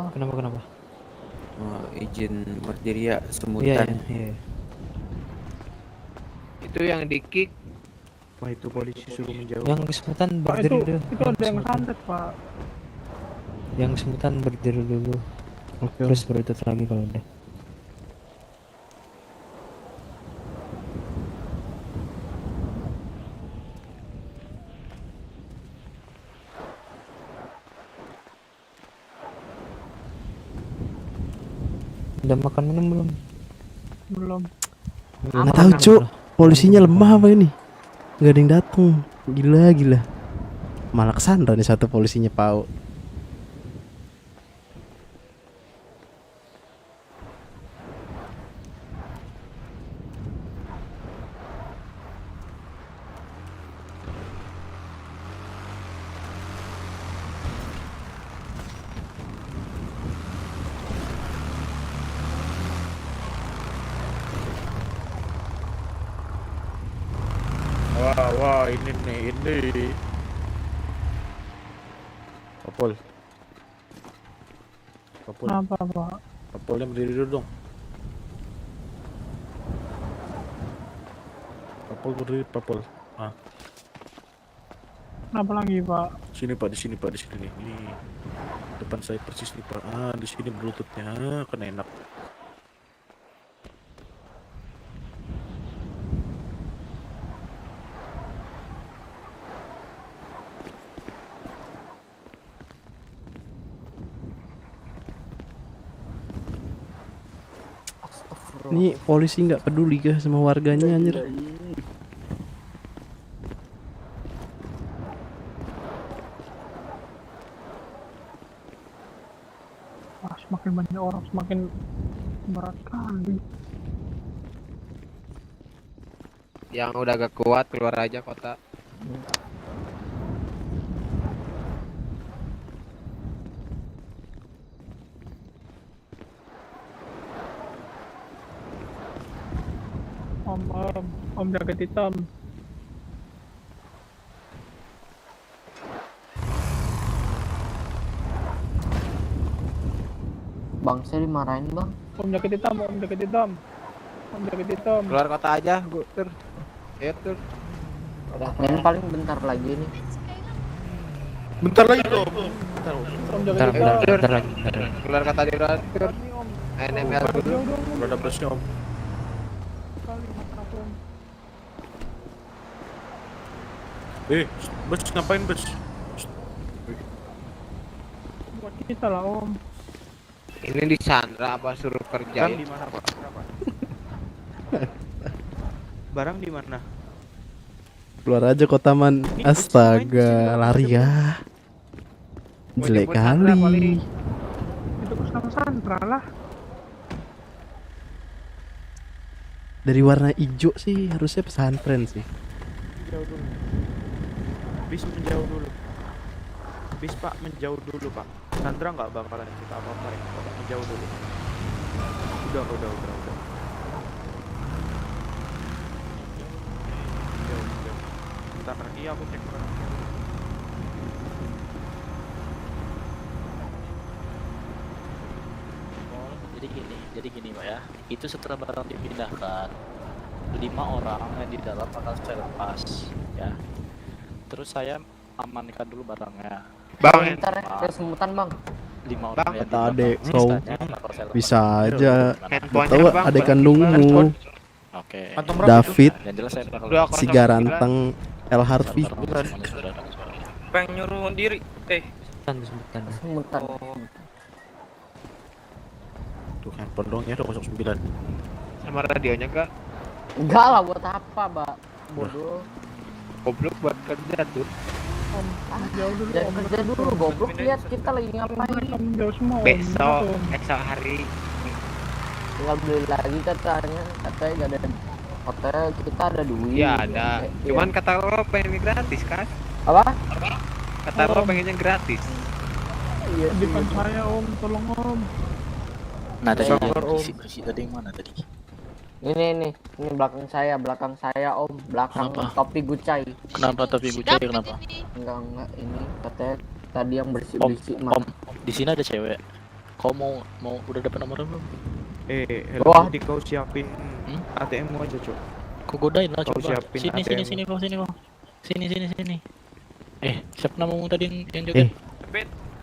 S11: Kenapa?
S3: Izin berdiri ya,
S11: Iya.
S3: semutan.
S10: Itu yang di kick.
S3: Wah, itu polisi suruh menjauh.
S11: Yang kesemutan berdiri dulu.
S4: Itu ada yang santet Pak.
S11: Yang kesemutan berdiri dulu. Terus baru itu lagi kalau udah. Udah makan minum belum?
S4: Belum.
S9: Nggak tahu cuk, polisinya lemah apa ini? Gak ada yang datang. Gila. Malah kesandra nih satu polisinya Pau.
S3: Wah, ini nih. Kapol.
S4: Kenapa Pak?
S3: Kapolnya berdiri dulu dong. Kapol berdiri, Kapol. Ah,
S4: Kenapa lagi Pak?
S3: sini Pak, di sini nih. Ini depan saya persis nih Pak. Ah, di sini berlututnya kan enak.
S9: Ini polisi nggak peduli kah sama warganya anjir.
S4: Wah, semakin banyak orang semakin berat kali.
S10: Yang udah gak kuat keluar aja kota.
S4: Om jaket hitam.
S5: Bang, saya dimarahin bang.
S4: Om jaket hitam.
S10: Keluar kota aja, Tur. Ayo Tur.
S5: Ini paling bentar lagi nih.
S3: Bentar lagi dong.
S4: Om jaket hitam.
S11: Bentar lagi.
S10: Keluar kota di luar, Tur. NML dulu.
S3: Udah ada busnya Om. Bus ngapain bus?
S4: Buat kita lah Om.
S10: Ini di Sandra apa suruh kerja?
S3: Barang di mana Pak? Barang di mana?
S9: Keluar aja kota man. Astaga, lari ya. Jelek kali.
S4: Itu bersama Sandra lah.
S9: Dari warna hijau sih harusnya pesantren sih.
S3: Menjauh dulu. Bis menjauh dulu. Bis Pak menjauh dulu Pak. Sandra nggak bakalan kita apa-apain. Bapak menjauh dulu. Udah. Menjauh. Bentar, iya aku cek dulu.
S2: Jadi gini Pak ya. Itu setelah barang dipindahkan, 5 orang yang di dalam akan saya lepas ya. Terus saya amankan dulu barangnya.
S10: Bang,
S5: Bentar ya, saya semutan bang.
S2: 5 orang yang di
S9: Kata
S2: dalam,
S9: adek kau
S2: sisanya bakal saya lepas.
S9: bisa aja.
S10: handphone
S9: Tahu adek kandungmu
S2: Oke.
S3: Kantong berapa
S9: David
S2: Yang jelas saya bakal
S10: Dua-
S9: si Garanteng El Harfi.
S1: Pengen nyuruh diri.
S5: Semutan.
S3: Tuh handphone dong ya 09.
S10: sama radionya kak.
S5: Enggak lah, buat apa, Mbak? Bodoh.
S10: Goblok buat kerja tuh.
S4: Jauh dulu
S5: Jangan
S4: om.
S5: kerja dulu, goblok. Lihat kita lagi ngapain.
S4: Om jauh semua om.
S10: Besok,
S4: Om.
S10: esok hari.
S5: Tinggal beli lagi katanya gak ada hotel, kita ada duit.
S10: Iya ada. Cuman kata lo pengen gratis kan?
S5: Apa?
S10: Kata lo pengennya gratis.
S5: Iya
S4: Di depan saya om, tolong om.
S2: Nah, tadi
S3: Sabar, Om.
S2: bersih tadi yang mana tadi?
S5: ini belakang saya om, belakang
S2: Kenapa?
S5: topi Gucai.
S2: Kenapa tapi
S8: Si
S2: Gucai
S8: David
S2: kenapa?
S8: ini.
S5: Enggak ini katanya tadi yang bersih
S2: Om,
S5: mah.
S2: di sini ada cewek. Kau mau udah dapat nomornya belum?
S3: Hello
S5: Wah.
S3: Kitty, kau siapin ATM mu aja Cok.
S2: Kau godain lah
S3: Kau
S2: coba.
S3: siapin
S2: Sini
S3: ATM.
S2: kau. Sini. Siapa namamu tadi yang joget?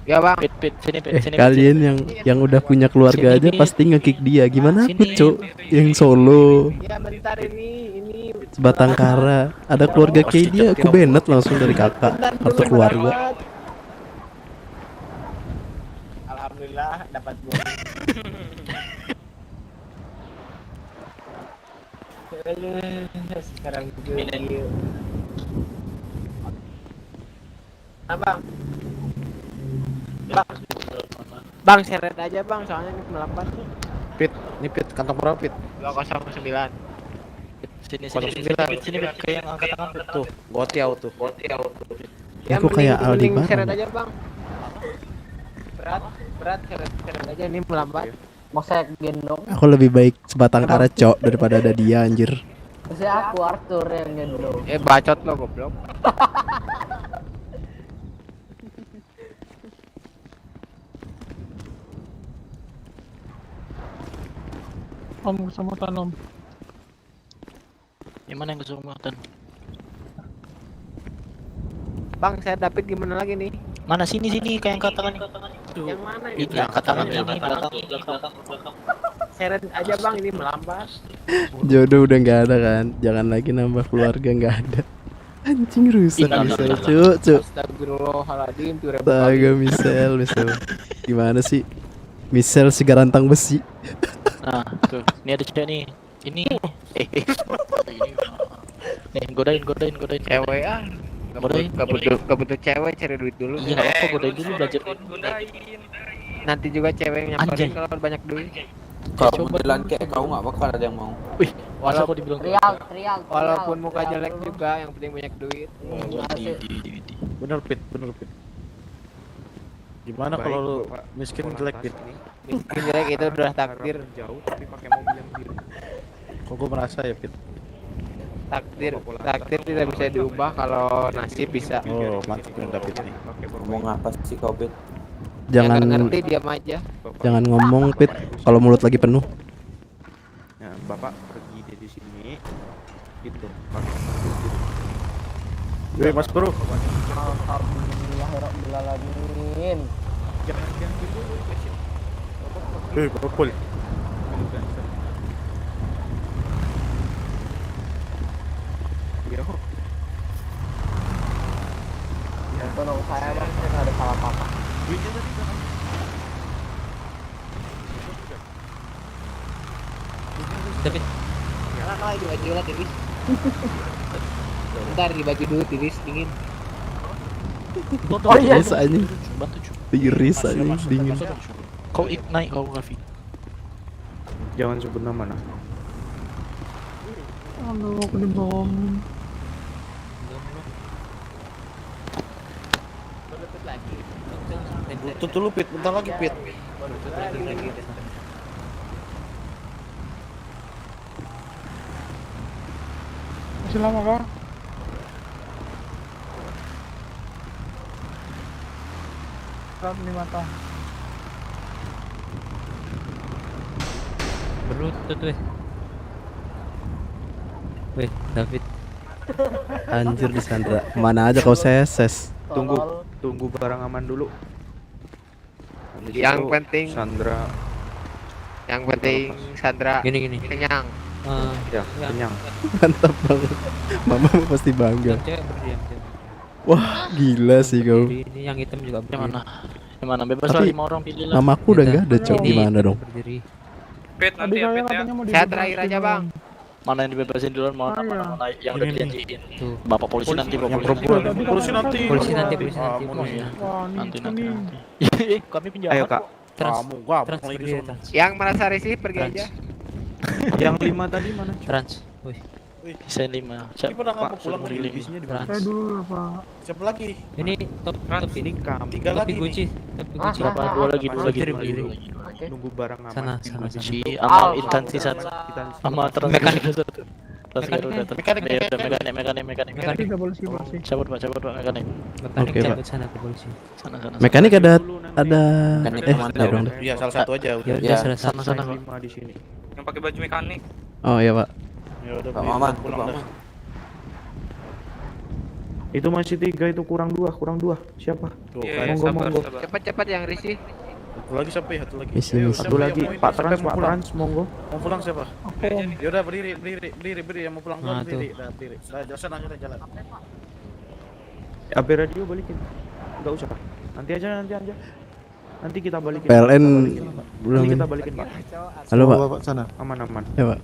S10: Ya bang.
S2: Pit, sini.
S9: Kalian yang udah punya keluarga aja
S2: Sini.
S9: pasti nge-kick dia. Gimana aku,
S2: Sini.
S9: Cok? Yang Solo,
S10: Ya bentar ini.
S9: Batangkara, ada keluarga kayak dia, aku benet langsung dari kakak atau keluarga.
S10: Alhamdulillah dapat bonus. Sekarang juga. Abang. Bang seret aja bang, soalnya ini melambat.
S3: Ini Pit, kantong berapa Pit?
S10: 209.
S2: Sini, Pit. Kayak yang angkat tangan Pit. Tuh.
S3: Gotiau tuh.
S10: Ya,
S9: Aku kayak
S10: mending
S9: Aldi
S10: seret
S9: Barang.
S10: aja bang. Berat seret aja ini melambat.
S5: Mau saya gendong.
S9: Aku lebih baik sebatang kara, Cok, daripada ada dia anjir.
S5: Saya aku Arthur yang gendong.
S10: Bacot lo goblok.
S4: Om kesemutan om.
S2: Yang mana yang keselamatan?
S10: Bang, saya David gimana lagi nih?
S2: Mana sini kayak angkat tangan.
S10: Yang mana
S2: Ini angkat tangan ini belakang.
S10: Seret aja bang, ini melambat.
S9: Jodoh udah nggak ada kan, jangan lagi nambah keluarga, nggak ada. Anjing rusak bisa, Cok.
S10: Astagfirullahaladzim, tuh
S9: Astaga, misel. Gimana sih? Misel si Garantang besi.
S2: Nah, tuh. Ini ada cewek nih. Ini. Nih, godain.
S10: Cewek ah. Gak butuh cewek, cari duit dulu.
S2: Iya, nggak apa-apa, godain dulu belajar.
S10: Nanti juga cewek yang nyamperin
S2: Anjay.
S10: kalau banyak duit.
S2: Kalau modelan kayak kau nggak bakal ada yang mau. Wih, masa kok dibilang
S5: Trial.
S10: Walaupun muka jelek juga, yang penting banyak duit.
S3: Bener Pit. Gimana kalau lu miskin jelek Pit?
S10: Miskin jelek itu udah takdir.
S3: Jauh tapi pakai mobil yang biru. Kok gue merasa ya Pit?
S10: Takdir tidak bisa diubah, kalau nasib bisa.
S3: Oh, mantap yang David nih.
S6: Ngomong apa sih kau Bet?
S9: Jangan
S10: Yang ngerti diam aja.
S9: jangan ngomong, Pit, kalau mulut lagi penuh.
S3: Ya, Bapak pergi dari sini. Gitu. Mas Bro.
S5: Alhamdulillahirobbilalamin.
S3: Jangan gitu. Pukul.
S5: Tolong saya bang, saya nggak ada salah apa-apa.
S2: David.
S10: Jangan lagi baju lah tiris. Bentar dibagi dulu tiris dingin.
S5: Oh iya.
S9: Tiris anjing.
S2: Bantu cu.
S9: Tiris anjing, dingin.
S2: Kau naik kau Raffi.
S3: Jangan sebut nama nah.
S4: Aduh, aku dibohongin.
S11: Berlutut lagi.
S9: Tutup dulu Pit, bentar lagi Pit.
S11: Berlutut lagi.
S4: Masih lama kah? Berat di mata.
S2: Berlutut weh. Weh, David.
S9: Anjir di Sandra. Mana aja kau seses.
S3: Tunggu barang aman dulu. Habis
S10: Yang
S3: itu
S10: penting
S3: Sandra
S10: yang penting Sandra
S2: Gini.
S10: kenyang.
S3: ya kenyang.
S9: Mantap banget. Mama pasti bangga.
S2: Cewek berdiam, cewek.
S9: Wah, gila sih kau.
S2: Ini yang hitam juga
S3: Yang
S2: berdiri.
S3: mana?
S2: Yang mana? Bebas
S9: Tapi
S2: lah 5 orang pilih lah.
S9: Mamaku udah enggak ada, Cok.
S2: Ini
S9: Gimana dong?
S2: berdiri.
S1: Pit
S4: Tadi
S1: nanti ya
S4: saya
S1: Pit ya.
S4: katanya mau
S10: Saya
S4: dibebasin,
S10: terakhir aja, Bang.
S2: Mana yang dibebasin duluan, mana
S4: Oh, iya.
S2: mana yang udah
S9: Ini nih.
S2: dijanjiin. Tuh, Bapak polisi nanti, Bapak
S3: Yang
S2: polisi.
S3: perempuan.
S4: Tadi
S9: Polisi
S4: kan
S9: nanti.
S4: kata
S2: Polisi
S4: saya
S2: nanti,
S4: mau-
S2: polisi nanti.
S9: Kamu
S2: polisi.
S9: nih.
S4: Wah,
S2: Nanti
S4: ini.
S2: Kami penjahat.
S3: Ayo Kak.
S2: Trans,
S9: Kamu gua
S2: trans
S9: lagi
S2: berdiri,
S9: sono.
S2: trans.
S10: Yang merasa risih pergi
S2: Trans.
S10: aja.
S3: Yang 5 tadi mana? Cok?
S2: Trans. Wih.
S9: Wih.
S2: Saya 5.
S9: Ini pada
S3: Pak,
S9: ngapa pulang
S3: suruh
S9: lagi?
S3: isinya di mana?
S4: Saya dulu lah, Pak.
S9: Siapa lagi?
S2: Ini top
S3: Ini kami.
S9: Tiga
S2: topi
S9: lagi
S2: Gucci.
S9: nih.
S2: Topi
S5: Ah,
S2: Gucci.
S5: ah,
S2: Berapa?
S5: ah,
S2: Dua
S5: ah.
S2: lagi, dua lagi.
S5: Oke.
S3: Nunggu barang aman.
S2: Sana.
S3: Di
S2: Si sama instansi sana.
S3: Kita
S2: Sama trans mekanik satu. Trans Garuda.
S9: Mekanik.
S2: Ya udah mekanik.
S4: Tiga polisi masih.
S2: Cabut Pak mekanik.
S9: Oke, Pak.
S2: Sana ke polisi. Sana.
S9: Mekanik ada
S6: Mekanik
S9: eh
S6: aman,
S9: ya dong.
S7: Iya, salah satu aja
S2: Ya
S7: udah.
S2: udah
S6: Ya,
S2: sana Pak.
S3: 5 di sini.
S1: Yang pakai baju mekanik.
S9: Oh iya, Pak.
S7: Ya udah,
S6: Pak
S7: Bi,
S6: Maman,
S7: pulang
S6: Pak
S7: dah.
S6: Maman.
S3: Itu masih 3 itu kurang 2. Siapa?
S7: Tuh,
S1: Iya,
S7: kan.
S3: Monggo.
S1: sabar.
S10: Cepat-cepat yang risih.
S7: Satu lagi sampai, satu lagi.
S9: Misi,
S7: Ayo,
S9: misi.
S7: siapa
S3: Satu
S7: yang
S3: lagi
S7: mau ini?
S3: Pak
S7: Siapa
S3: Trans,
S7: yang mau
S3: Pak
S7: pulang?
S3: Trans, monggo.
S7: Mau pulang siapa?
S4: Aku.
S7: Ya udah berdiri yang mau pulang
S2: Nah,
S7: dulu berdiri. Dah berdiri. Dah jalan jalan.
S3: HP radio balikin. Enggak usah. Nanti aja. Nanti kita balikin.
S9: PLN belum
S3: Nanti
S9: ini.
S3: kita balikin, Pak.
S9: Halo, Pak.
S7: Bapak sana.
S3: Aman.
S9: Ya, Pak.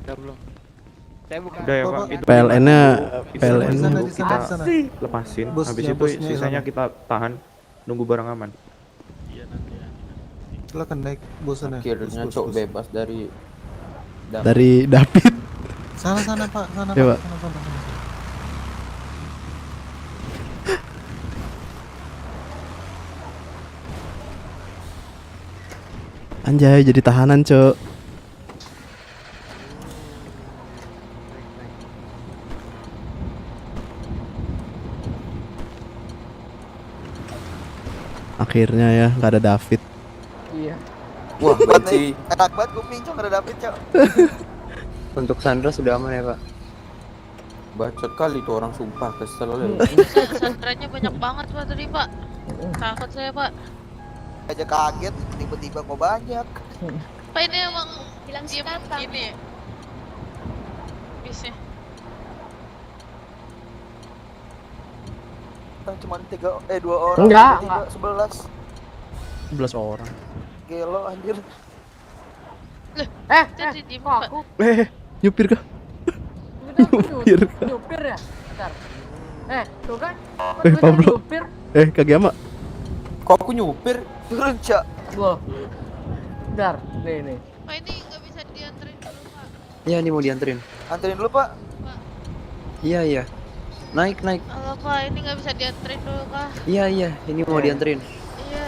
S2: Udah belum?
S10: Saya bukan.
S3: Udah ya, Pak. Itu
S9: PLN-nya
S3: itu
S9: PLN
S3: dulu kita
S7: sana.
S3: lepasin.
S7: Bos-
S3: Habis
S7: yang
S3: itu
S7: bosnya
S3: sisanya
S7: sana.
S3: kita tahan. Nunggu barang aman.
S2: Iya nanti.
S7: Silakan naik bosan ya.
S6: Akhirnya cok bebas dari
S9: dari David.
S7: Sana Pak, sana.
S9: Ya, Pak.
S7: Sana.
S9: Anjay, jadi tahanan, Cok. Akhirnya ya, nggak ada David.
S5: Iya.
S6: wah berarti
S10: Enak banget kuping, Cok, ada David, Cok.
S5: Untuk Sandra sudah aman ya, Pak?
S6: bacot kali tuh orang sumpah kesel ya.
S8: Sandranya banyak banget Pak tadi Pak. Takut saya Pak.
S10: Aja kaget tiba-tiba kok banyak.
S8: Pak ini emang bilang diem gini ya? Bisnya.
S10: Cuma 2 orang.
S5: Enggak,
S10: tiba-tiba
S5: enggak.
S3: 11 orang.
S10: Gelo anjir.
S8: Jadi diem Pak.
S5: Aku
S9: Nyupir kah?
S5: nyupir. Nyupir ya? Bentar. Tuh kan?
S9: Pablo.
S5: Nyupir.
S9: Kagiyama.
S6: Kok aku nyupir?
S10: Turun, Cok.
S5: Loh. Bentar, nih.
S8: Pak ini nggak bisa dianterin dulu Pak.
S5: Iya, ini mau dianterin.
S10: Anterin dulu, Pak.
S5: Iya. Naik.
S8: Halo Pak, ini nggak bisa dianterin dulu Pak.
S5: Iya, ini mau dianterin.
S8: Iya,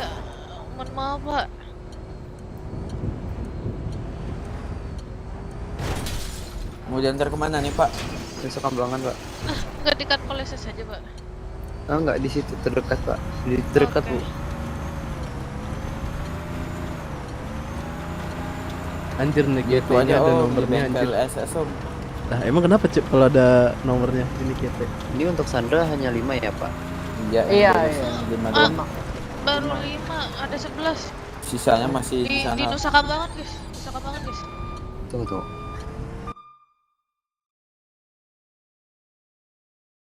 S8: mohon maaf Pak.
S6: Mau diantar kemana nih Pak?
S5: Besok Kambangan, Pak.
S8: Nggak di kantor polisi saja Pak.
S5: Ah, enggak di situ terdekat, Pak. Di terdekat,
S8: Oke.
S5: Bu.
S9: Anjir nih,
S6: Itu aja
S9: ada
S6: oh
S9: nomornya anjir.
S6: LSS om.
S9: Nah, emang kenapa, Cuk, kalau ada nomornya ini kita?
S5: Ini untuk Sandra hanya 5 ya, Pak?
S6: Iya.
S5: Iya.
S6: Lima
S8: Ah,
S6: doang.
S8: baru 5, ada 11.
S6: Sisanya masih di
S8: Di
S6: sana.
S8: Nusa Kambangan guys. Nusa Kambangan guys.
S5: Tunggu.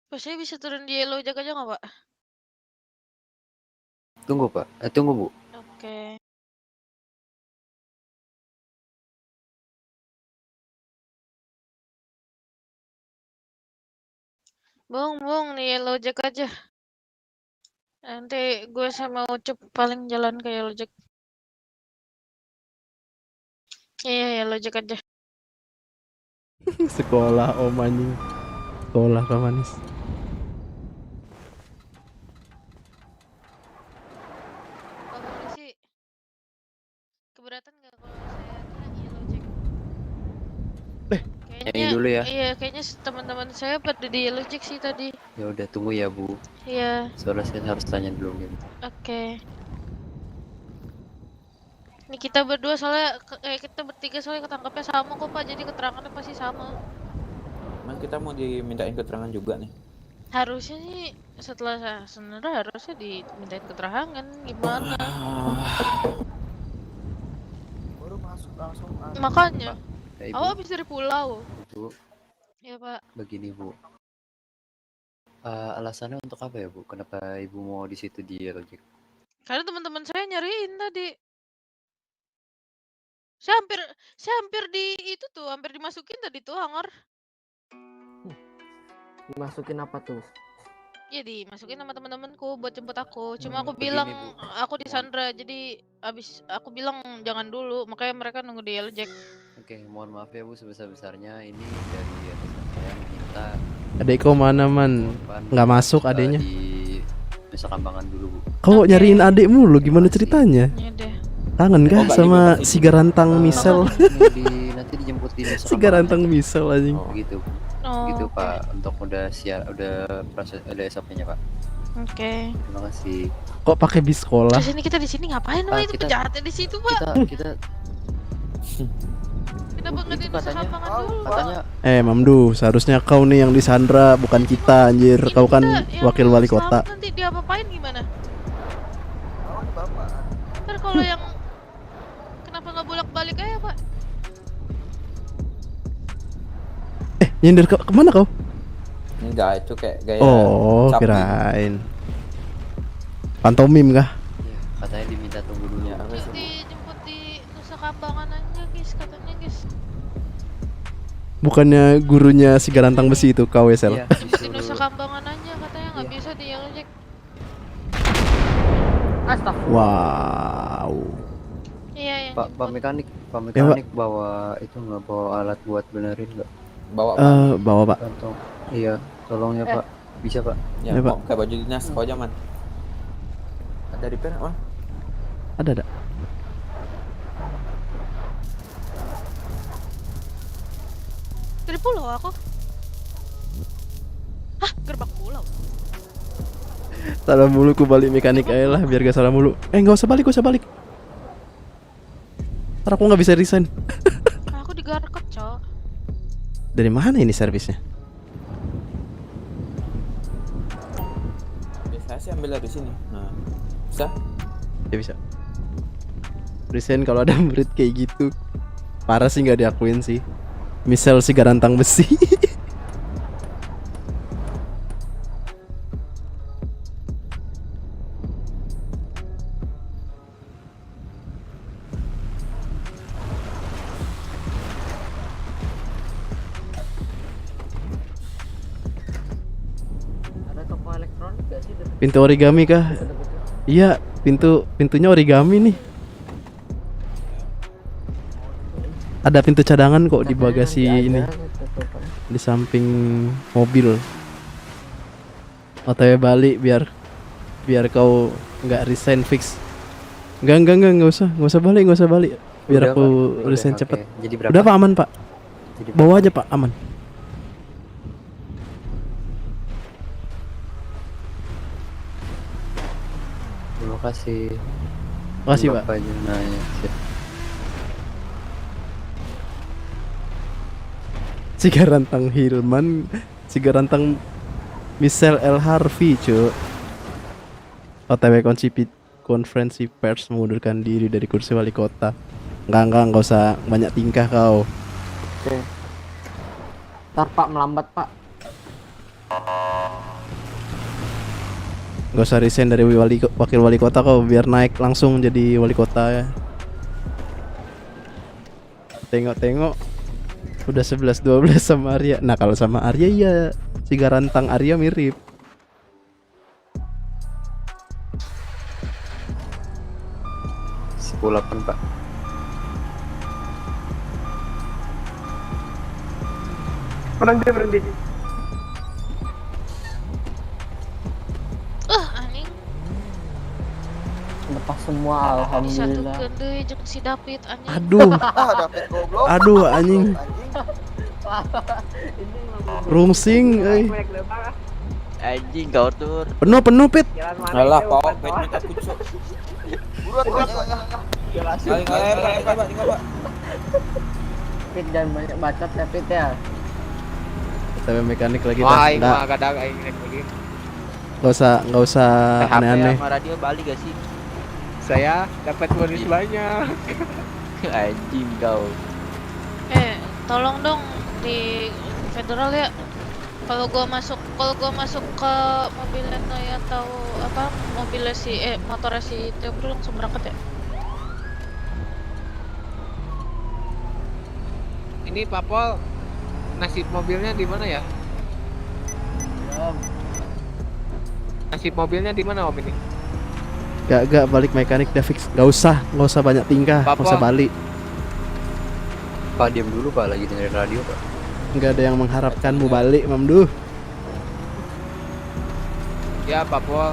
S8: Pak saya bisa turun di Yellow Jack aja nggak Pak?
S5: Tunggu, Pak. Tunggu, Bu.
S8: Oke. Bung, nih Yellow Jack aja. Nanti gue sama Ucup paling jalan ke Yellow Jack. Iya, Yellow Jack aja.
S9: Sekolah om anjing. Sekolah Kak Manis.
S8: Pak polisi, keberatan nggak kalau saya kena yellow jack?
S12: Nyanyi dulu ya.
S8: Iya, kayaknya teman-teman saya pada di yellow jack sih tadi.
S12: Ya udah tunggu ya Bu.
S8: Iya.
S12: Soalnya saya harus tanya dulu gitu.
S8: Oke. Ini kita berdua soalnya kita bertiga soalnya ketangkapnya sama kok Pak, jadi keterangannya pasti sama.
S3: Emang kita mau dimintain keterangan juga nih.
S8: Harusnya sih sebenarnya harusnya dimintain keterangan gimana?
S5: Baru masuk langsung.
S8: Makanya.
S12: Ibu.
S8: Aku habis dari pulau.
S12: Bu,
S8: Ya Pak.
S12: begini Bu. Alasannya untuk apa ya Bu? Kenapa Ibu mau di situ di Yellow Jack?
S8: Karena teman-teman saya nyariin tadi. Saya hampir hampir dimasukin tadi tuh hangar.
S5: Dimasukin apa tuh?
S8: Ya dimasukin sama teman-temanku buat jemput aku. Cuma aku
S12: begini,
S8: bilang
S12: Bu.
S8: aku disandra, jadi abis aku bilang jangan dulu, makanya mereka nunggu di Yellow Jack.
S12: Oke, mohon maaf ya Bu sebesar-besarnya ini dari atasan saya minta
S9: Adek kau mana man? Nggak masuk adeknya.
S12: di Nusa Kambangan dulu Bu.
S9: Kau nyariin adek mulu, gimana ceritanya?
S8: Ya deh.
S9: Kangen kah sama si garantang misel?
S12: Nanti dijemput di Nusa
S9: Si garantang misel anjing.
S12: Oh gitu.
S8: Oh,
S12: Gitu
S8: oke.
S12: Pak, untuk udah proses ada SOP-nya Pak.
S8: Oke.
S12: Terima kasih.
S9: Kok pakai bis sekolah?
S8: Terus ini kita di sini ngapain Pak? Itu penjahatnya di situ Pak.
S12: Kita
S8: Kenapa nggak di Nusa Kambangan dulu?
S12: katanya
S9: Mamdu, seharusnya kau nih yang disandra, bukan kita anjir. Kau kan wakil wali kota.
S8: Nanti diapa-apain gimana? Ntar kalau yang kenapa nggak bolak-balik aja Pak?
S9: Nyindir kemana kau?
S3: Enggak, itu kayak gaya
S9: Oh,
S3: capi.
S9: kirain. Pantomim kah?
S12: katanya diminta tunggu dulu.
S8: Dijemput di Nusa Kambangan aja guys, katanya guys.
S9: Bukannya gurunya si garantang besi itu kau ya, Sel?
S12: Iya,
S8: Di Nusa Kambangan aja katanya nggak bisa di Yellow Jack.
S9: Wow.
S8: Iya yang
S12: Pak mekanik,
S9: Ya, Pak.
S12: bawa itu nggak bawa alat buat benerin nggak?
S9: Bawa Pak.
S12: Kantong. Iya, tolong ya Pak. Bisa Pak?
S3: Ya,
S9: Ya, Pak.
S3: kok kayak baju dinas kau zaman. Ada repair apa?
S9: Ada.
S8: dari pulau aku. Hah, gerbang pulau.
S9: Salah mulu, ku balik mekanik aja lah biar gak salah mulu. Nggak usah balik, Ntar aku nggak bisa resign.
S8: Aku digarkot, Cok.
S9: Dari mana ini servisnya?
S3: Biasanya sih ambil dari sini. Nah, bisa?
S9: Ya bisa. Resign kalau ada murid kayak gitu. Parah sih, nggak diakuin sih. Misal si garantang besi.
S5: Ada toko elektronik gak sih?
S9: Pintu origami kah? Iya, pintunya origami nih. Ada pintu cadangan kok di bagasi ini, di samping mobil. OTW balik biar kau nggak resign fix. Nggak usah balik. Biar
S12: Udah,
S9: aku
S12: Pak.
S9: resign
S12: Udah,
S9: cepet.
S12: oke. Jadi berapa?
S9: Udah Pak, aman Pak.
S12: Jadi
S9: Bawa aja Pak, aman.
S12: Terima kasih.
S9: Makasih, Pak.
S12: Bapaknya nanya. Siap.
S9: Si garantang Hilman, si garantang Michelle L. Harvey, cuy. OTW konferensi pers mengundurkan diri dari kursi wali kota. Enggak usah banyak tingkah kau.
S5: Oke. Ntar Pak melambat Pak.
S9: Gak usah resign dari wakil wali kota kau, biar naik langsung jadi wali kota ya. Tengok udah 11-12 sama Arya. Nah kalau sama Arya iya, si garantang Arya mirip.
S12: Sepuluh 8 Pak.
S4: Berhenti.
S8: Anjing.
S5: Lepas semua alhamdulillah.
S8: Disatukeun deui jeung si David anjing.
S9: Aduh.
S13: Dapat goblok.
S9: Aduh anjing. Rungsing euy.
S2: Anjing kau tur.
S9: Penuh Pit.
S11: Alah, Pak, Pit minta kucuk.
S13: Buruan.
S5: Pit jangan banyak bacot ya Pit ya.
S9: OTW mekanik lagi
S10: Wah,
S9: dah.
S10: ini
S9: Nggak.
S10: mah kadang aing rek lagi.
S9: Nggak usah aneh-aneh.
S2: Sama radio balik gak sih?
S10: Saya dapat bonus banyak.
S2: Anjing kau.
S8: Tolong dong di federal ya. Kalau gua masuk ke mobilnya Noy atau apa mobilnya motornya si Tebro langsung berangkat ya.
S10: Ini Papol nasib mobilnya di mana ya? Nasib mobilnya di mana Om ini?
S9: Gak balik mekanik dah fix. Gak usah banyak tingkah. Gak usah balik.
S12: Pak diam dulu Pak, lagi dengerin radio Pak.
S9: Nggak ada yang mengharapkanmu balik, Mamduh.
S10: Ya, Papol.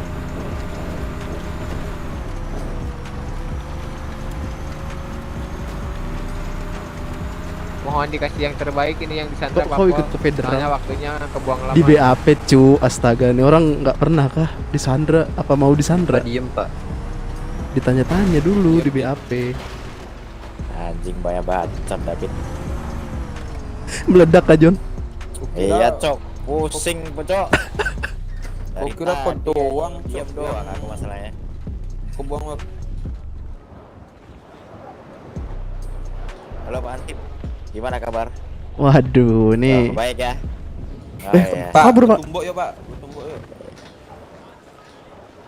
S10: Mohon dikasih yang terbaik ini yang di Sandra
S9: Kok
S10: Papol.
S9: ikut ke federal?
S10: Soalnya waktunya kebuang lama.
S9: Di BAP cu, astaga nih orang nggak pernah kah disandra? Apa mau disandra?
S12: Pak diem Pak.
S9: Ditanya-tanya dulu di BAP.
S2: Anjing banyak bacot David.
S9: Meledak kah John?
S2: Iya cok, pusing cok.
S11: Gua kira kok doang,
S2: diam doang aku masalahnya.
S11: Kebuang waktu.
S2: Halo Pak Antip, gimana kabar?
S9: Waduh, nih.
S2: Baik ya.
S9: Iya. Kabur Pak.
S11: Tumbuk ya Pak, tumbuk yuk.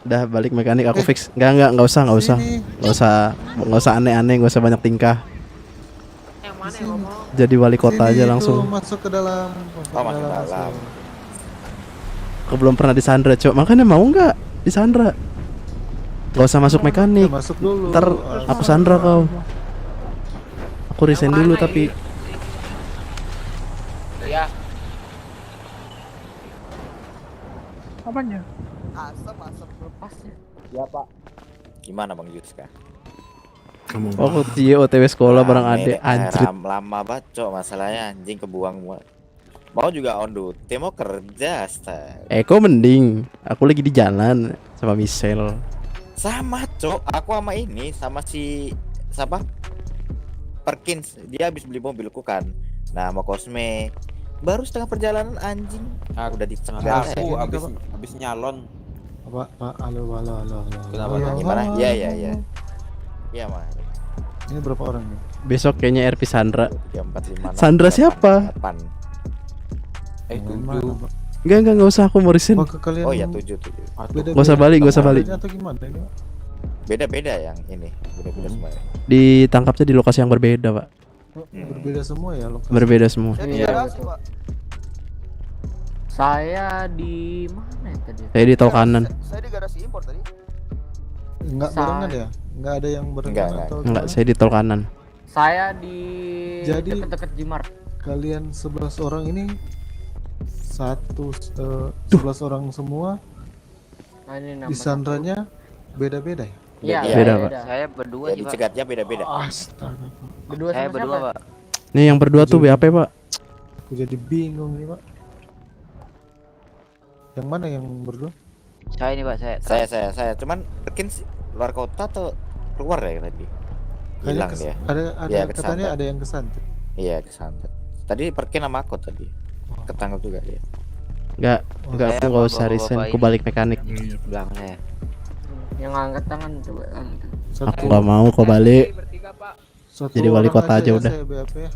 S9: Udah balik mekanik aku fix. Enggak usah. Nggak usah aneh-aneh, nggak usah banyak tingkah.
S8: Yang mana yang ngomong?
S9: Jadi wali kota aja langsung.
S13: Masuk ke dalam.
S2: Masuk dalam.
S9: Aku belum pernah disandra, Cok. Makanya mau nggak disandra? Nggak usah masuk mekanik.
S13: Masuk dulu.
S9: Ntar aku sandra kau. Aku resign dulu tapi.
S10: Ya.
S4: Apanya?
S13: Asap.
S5: Lepasnya.
S2: Ya Pak. Gimana Bang Juska?
S9: Oh, dia OTW sekolah bareng adek anjir.
S2: Lama banget cok masalahnya anjing kebuang semua. Mau juga on duty, mau kerja astaga.
S9: Kok mending. Aku lagi di jalan sama Michelle.
S2: Sama cok, aku sama ini sama si siapa? Perkins, dia habis beli mobilku kan. Nah, mau Cosme. Baru setengah perjalanan anjing. Udah dicegat.
S11: Aku habis nyalon.
S13: Pak, halo.
S2: Kenapa? Gimana? Iya. Iya, Mas.
S13: Ini berapa orang nih?
S9: Besok kayaknya RP Sandra.
S2: 3, 4, 5, 6,
S9: Sandra siapa?
S2: 8.
S11: 7.
S9: Enggak usah aku mau resign.
S2: Oh iya 7.
S9: Gak usah balik.
S13: Atau gimana ini?
S2: Beda-beda yang ini, beda-beda semua.
S9: Ditangkapnya di lokasi yang berbeda, Pak.
S13: Berbeda semua ya lokasi.
S9: Berbeda semua.
S5: Iya. Saya di mana ya tadi?
S9: Saya di tol kanan.
S13: Saya di garasi impor tadi. Enggak
S5: Saya-
S13: barengan ya? Enggak ada yang barengan atau
S9: Enggak,
S13: gimana?
S9: saya di tol kanan.
S5: Saya di
S13: Jadi
S5: deket-deket Jimart.
S13: kalian 11 orang ini 11 orang semua
S5: Nah, ini nama
S13: di sandranya beda-beda ya?
S5: Iya,
S9: Beda, Pak.
S6: Saya berdua
S2: Ya
S6: sih, Pak.
S2: dicegatnya beda-beda.
S13: Astaga.
S5: Berdua
S6: Saya
S5: sama
S6: berdua,
S5: siapa?
S6: Pak.
S9: Nih yang berdua tuh BAP, Pak.
S13: Aku jadi bingung nih, Pak. Yang mana yang berdua?
S6: Saya ini, Pak,
S2: Saya. Cuman Perkins luar kota atau keluar ya tadi? Hilang dia.
S13: Ada
S2: Ya,
S13: katanya
S2: kesantet.
S13: ada yang kesantet.
S2: Iya, kesantet. Tadi Perkin sama aku tadi. Ketangkap juga dia.
S9: Enggak,
S6: Saya
S9: aku enggak usah
S6: bawa-bawa
S9: resign. Aku
S6: ini.
S9: balik mekanik.
S6: Belakang saya.
S5: Yang angkat tangan coba angkat.
S9: Aku enggak mau kok balik.
S13: Satu
S9: Jadi wali
S13: orang
S9: kota aja
S13: ya,
S9: udah.
S13: saya BAP ya.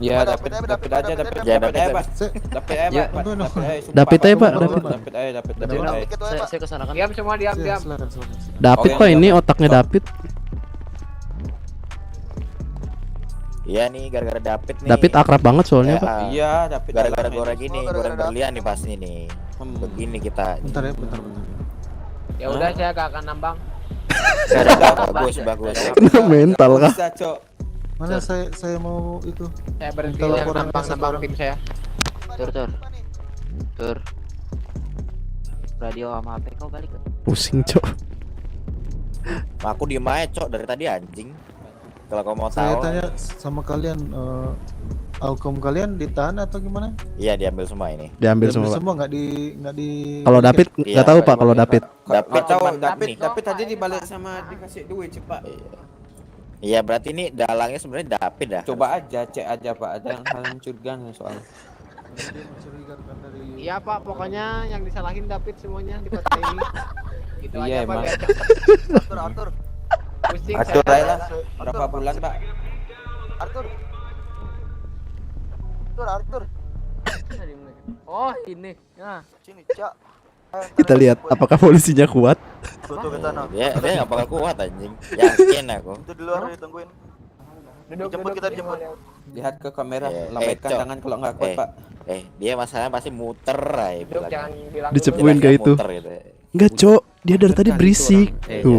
S11: Iya, dapat aja, dapat
S2: Ya,
S11: aja,
S2: dapat.
S11: Pak.
S13: Saya-
S11: Dapat aja,
S9: Ya.
S11: Pak. Dapat aja.
S9: Dapat aja, Pak, dapat.
S11: Dapat aja.
S12: Saya kesana kan.
S10: Diam semua, diam.
S13: silakan.
S9: David, Pak, ini otaknya David.
S2: Iya nih, gara-gara David nih.
S9: David akrab banget soalnya, Pak.
S11: Iya, dapat.
S2: Gara-gara goreng gini, goreng berlian nih pasti nih. Begini kita.
S13: Bentar ya, bentar.
S10: Ya udah, saya gak akan nambang.
S2: Bagus.
S9: Kena mental kah?
S11: Bisa, Cok.
S13: Mana saya mau itu?
S10: Saya berhenti
S13: Minta
S10: yang
S13: laporan
S10: nambang-nambang
S13: orang.
S10: tim saya.
S6: Tur. Radio sama HP kau balik.
S9: Pusing, Cok.
S2: Aku diem aja cok dari tadi anjing. Kalau kau mau
S13: Saya
S2: tahu.
S13: tanya sama kalian, Alkom kalian ditahan atau gimana?
S2: Iya diambil semua ini.
S9: Diambil semua, Pak.
S13: nggak di.
S9: Kalau David nggak tahu, Pak, kalau David.
S2: David
S1: tahu
S2: cuman
S1: David
S2: nih.
S1: tadi dibalik sama dikasih duit cepat.
S2: Iya berarti ini dalangnya sebenarnya David dah.
S1: Coba aja cek aja Pak, ada yang hal mencurigakan soalnya.
S5: Iya Pak, pokoknya yang disalahin David semuanya di kota ini. Gitu
S1: Iya,
S5: aja Pak.
S1: emang.
S5: biar Atur. Pusing
S1: Atur
S5: saya.
S1: aja lah. Berapa bulan Pak?
S5: Arthur. Oh, ini. Nah,
S11: Sini, Cak.
S9: Kita lihat apakah polisinya kuat.
S2: Dia nggak bakal kuat anjing. Yakin aku.
S11: Itu di luar ditungguin. Dijemput kita dijemput.
S1: Lihat ke kamera,
S2: Eh,
S1: lambaikan
S2: Cok.
S1: tangan kalau nggak kuat Pak.
S2: Dia masalahnya pasti muter aja
S5: Duk, jangan bilang
S9: Dicepuin
S2: Bilangnya
S9: kayak itu.
S2: muter gitu.
S9: Enggak, Cok. Dia dari tadi berisik. Tuh.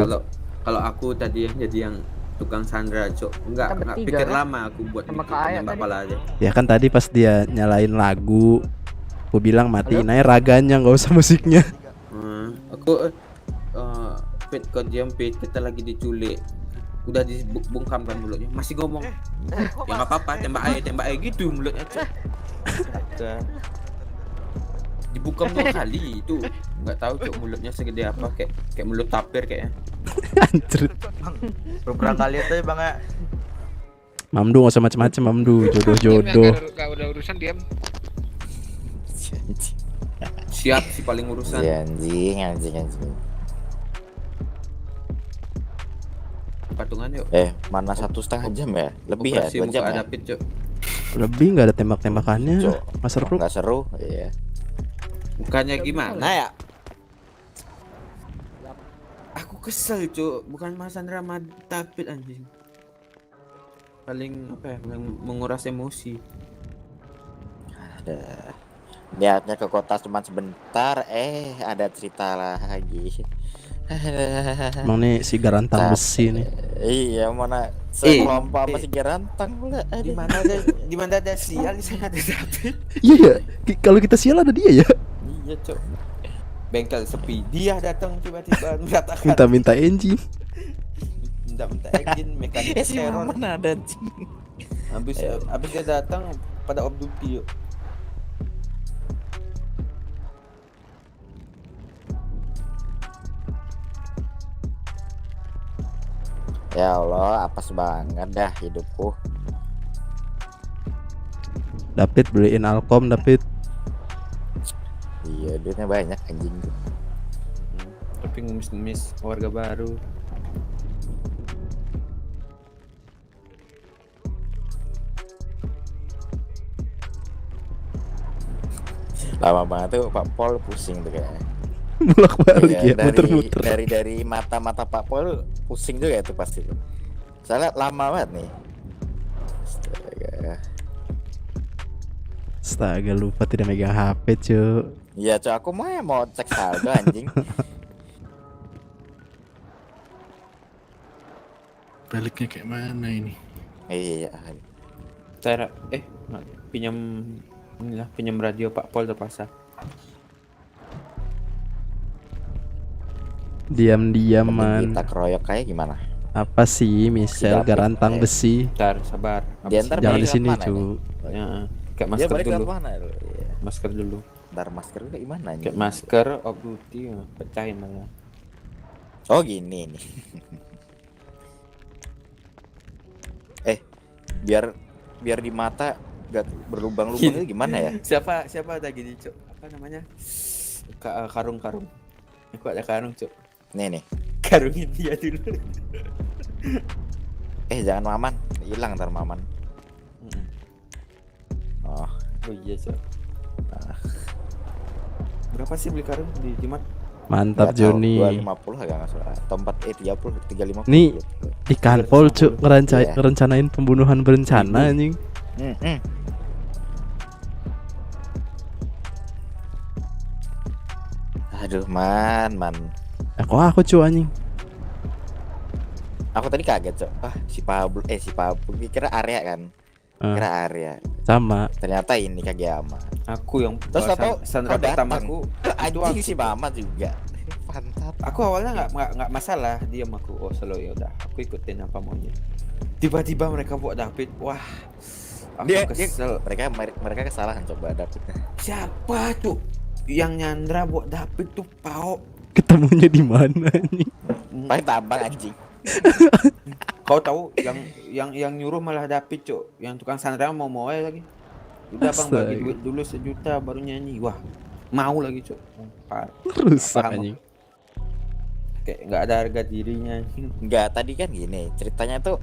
S1: Kalau aku tadi yang jadi yang tukang Sandra Cok, enggak
S5: Kan bertiga,
S1: pikir
S5: kan?
S1: lama aku buat
S5: Sama
S1: gitu,
S5: Kak Aya
S1: nembak
S5: tadi.
S1: pala aja.
S9: Ya kan tadi pas dia nyalain lagu, aku bilang matiin aja raganya, nggak usah musiknya.
S1: Aku Pit kau diam Pit, kita lagi diculik. Udah dibungkam kan mulutnya, masih ngomong. Ya nggak apa-apa, tembak aja gitu mulutnya Cok. Dibungkam 2 kali itu. Nggak tahu Cok mulutnya segede apa, kayak mulut tapir kayaknya.
S9: Anjir.
S11: Beberapa kali aja Bang ya.
S9: Mamdu nggak usah macem-macem, Mamdu. Jodoh-jodoh.
S10: Gak udah urusan diam.
S1: Siap si paling urusan.
S2: Iya, anjing.
S1: Patungan yuk.
S2: Mana 1,5 jam ya? Lebih ya,
S1: Operasi
S2: 2 jam
S1: muka
S2: ya?
S1: David, Cok.
S9: Lebih nggak ada tembak-tembakannya.
S2: Cok,
S9: Mas Ruk.
S2: nggak seru. Iya.
S1: Bukannya gimana ya? Aku kesel Cok, bukan Mas Sandra sama David anjing. Paling apa ya, yang menguras emosi.
S2: Ada. Niatnya ke kota cuma sebentar, ada cerita lagi.
S9: Emang nih si garantang besi nih.
S2: Iya, mana sekelompok sama si Garantang pula.
S1: Di mana ada sial di sana ada David.
S9: Iya ya. Kalau kita sial ada dia ya.
S1: Iya Cok. Bengkel sepi, dia datang tiba-tiba mendatangkan.
S9: Minta-minta engine.
S1: Minta engine mekanik teror.
S2: Mana ada anjing.
S1: Habis dia datang pada off duty yuk.
S2: Ya Allah, apes banget dah hidupku.
S9: David beliin Alkom, David.
S2: Iya, duitnya banyak anjing.
S1: Tapi ngemis-ngemis warga baru.
S2: Lama banget tuh Pak Pol pusing tuh kayaknya.
S9: Bolak-balik ya,
S2: Dari
S9: muter-muter.
S2: dari mata Pak Pol pusing juga itu pasti. Soalnya lama banget nih.
S9: Astaga, lupa tidak megang HP, Cuk.
S2: Iya, Cok, aku mau cek saldo anjing.
S14: Baliknya kayak mana ini?
S2: Iya.
S1: Cara pinjam inilah, pinjam radio Pak Pol terpaksa.
S9: Diam-diaman.
S2: Kita keroyok kayak gimana?
S9: Apa sih, misal garantang besi?
S1: Bentar, sabar.
S9: Jangan di sini, Cuk.
S1: Ya, kayak
S2: Dia
S1: masker
S2: balik
S1: dulu.
S2: ke mana dulu? Iya.
S1: Masker dulu.
S2: Ntar masker kayak gimana nih?
S1: Kayak masker off duty pecahin malah.
S2: Oh gini nih. biar di mata gak berlubang-lubang itu gimana ya?
S1: Siapa ada gini, Cuk? Apa namanya? Karung-karung. Aku ada karung, Cuk.
S2: Nih.
S1: Karungin dia dulu.
S2: Jangan Maman, hilang ntar Maman. Oh
S1: iya, Cuk. Berapa sih beli karung di Jimat?
S9: Mantap, Joni.
S2: 250 agak nggak salah. Atau 350.
S9: Nih di Kanpol, Cuk, ngerencanain pembunuhan berencana anjing.
S2: Aduh, man.
S9: Aku Cuk anjing.
S2: Aku tadi kaget, Cok. Si Pablo kira area kan. Kira area.
S9: Sama.
S2: Ternyata ini Kageyama.
S1: Aku yang
S2: Terus apa?
S1: Sandra pertamaku
S2: Anjing si Mama juga. Pantat.
S1: Aku awalnya nggak masalah, diam aku. Oh selalu ya udah, aku ikutin apa maunya. Tiba-tiba mereka buat David, wah, aku kesel.
S2: Mereka kesalahan coba Davidnya.
S1: Siapa tuh yang nyandra buat David tuh Pao?
S9: Ketemunya di mana nih?
S2: Paling tabang anjing.
S1: Kau tahu yang nyuruh malah David, Cuk. Yang tukang sandra mau lagi. Udah bang bagi duit dulu 1 juta baru nyanyi. Wah, mau lagi, Cuk.
S9: Rusak anjing.
S1: Kayak nggak ada harga dirinya.
S2: Enggak, tadi kan gini ceritanya tuh.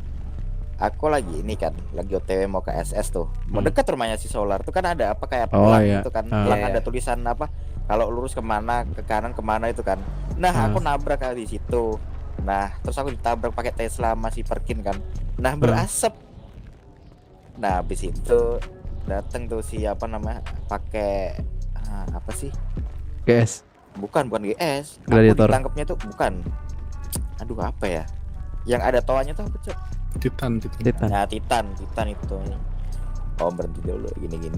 S2: Aku lagi ini kan, lagi OTW mau ke SS tuh. Mau dekat rumahnya si Solar tuh kan ada apa kayak pelang gitu kan. Pelang ada tulisan apa? Kalau lurus kemana, ke kanan kemana itu kan. Nah, aku nabrak kali di situ. Nah, terus aku ditabrak pakai Tesla masih Perkin kan. Nah, berasap. Nah, habis itu datang tuh si apa namanya? Pakai apa sih?
S9: GS.
S2: Bukan GS.
S9: Gladiator.
S2: Aku ditangkapnya tuh bukan. Aduh, apa ya? Yang ada toanya tuh apa, Cok?
S14: Titan.
S2: Nah, Titan itu. Oh, berhenti dulu gini.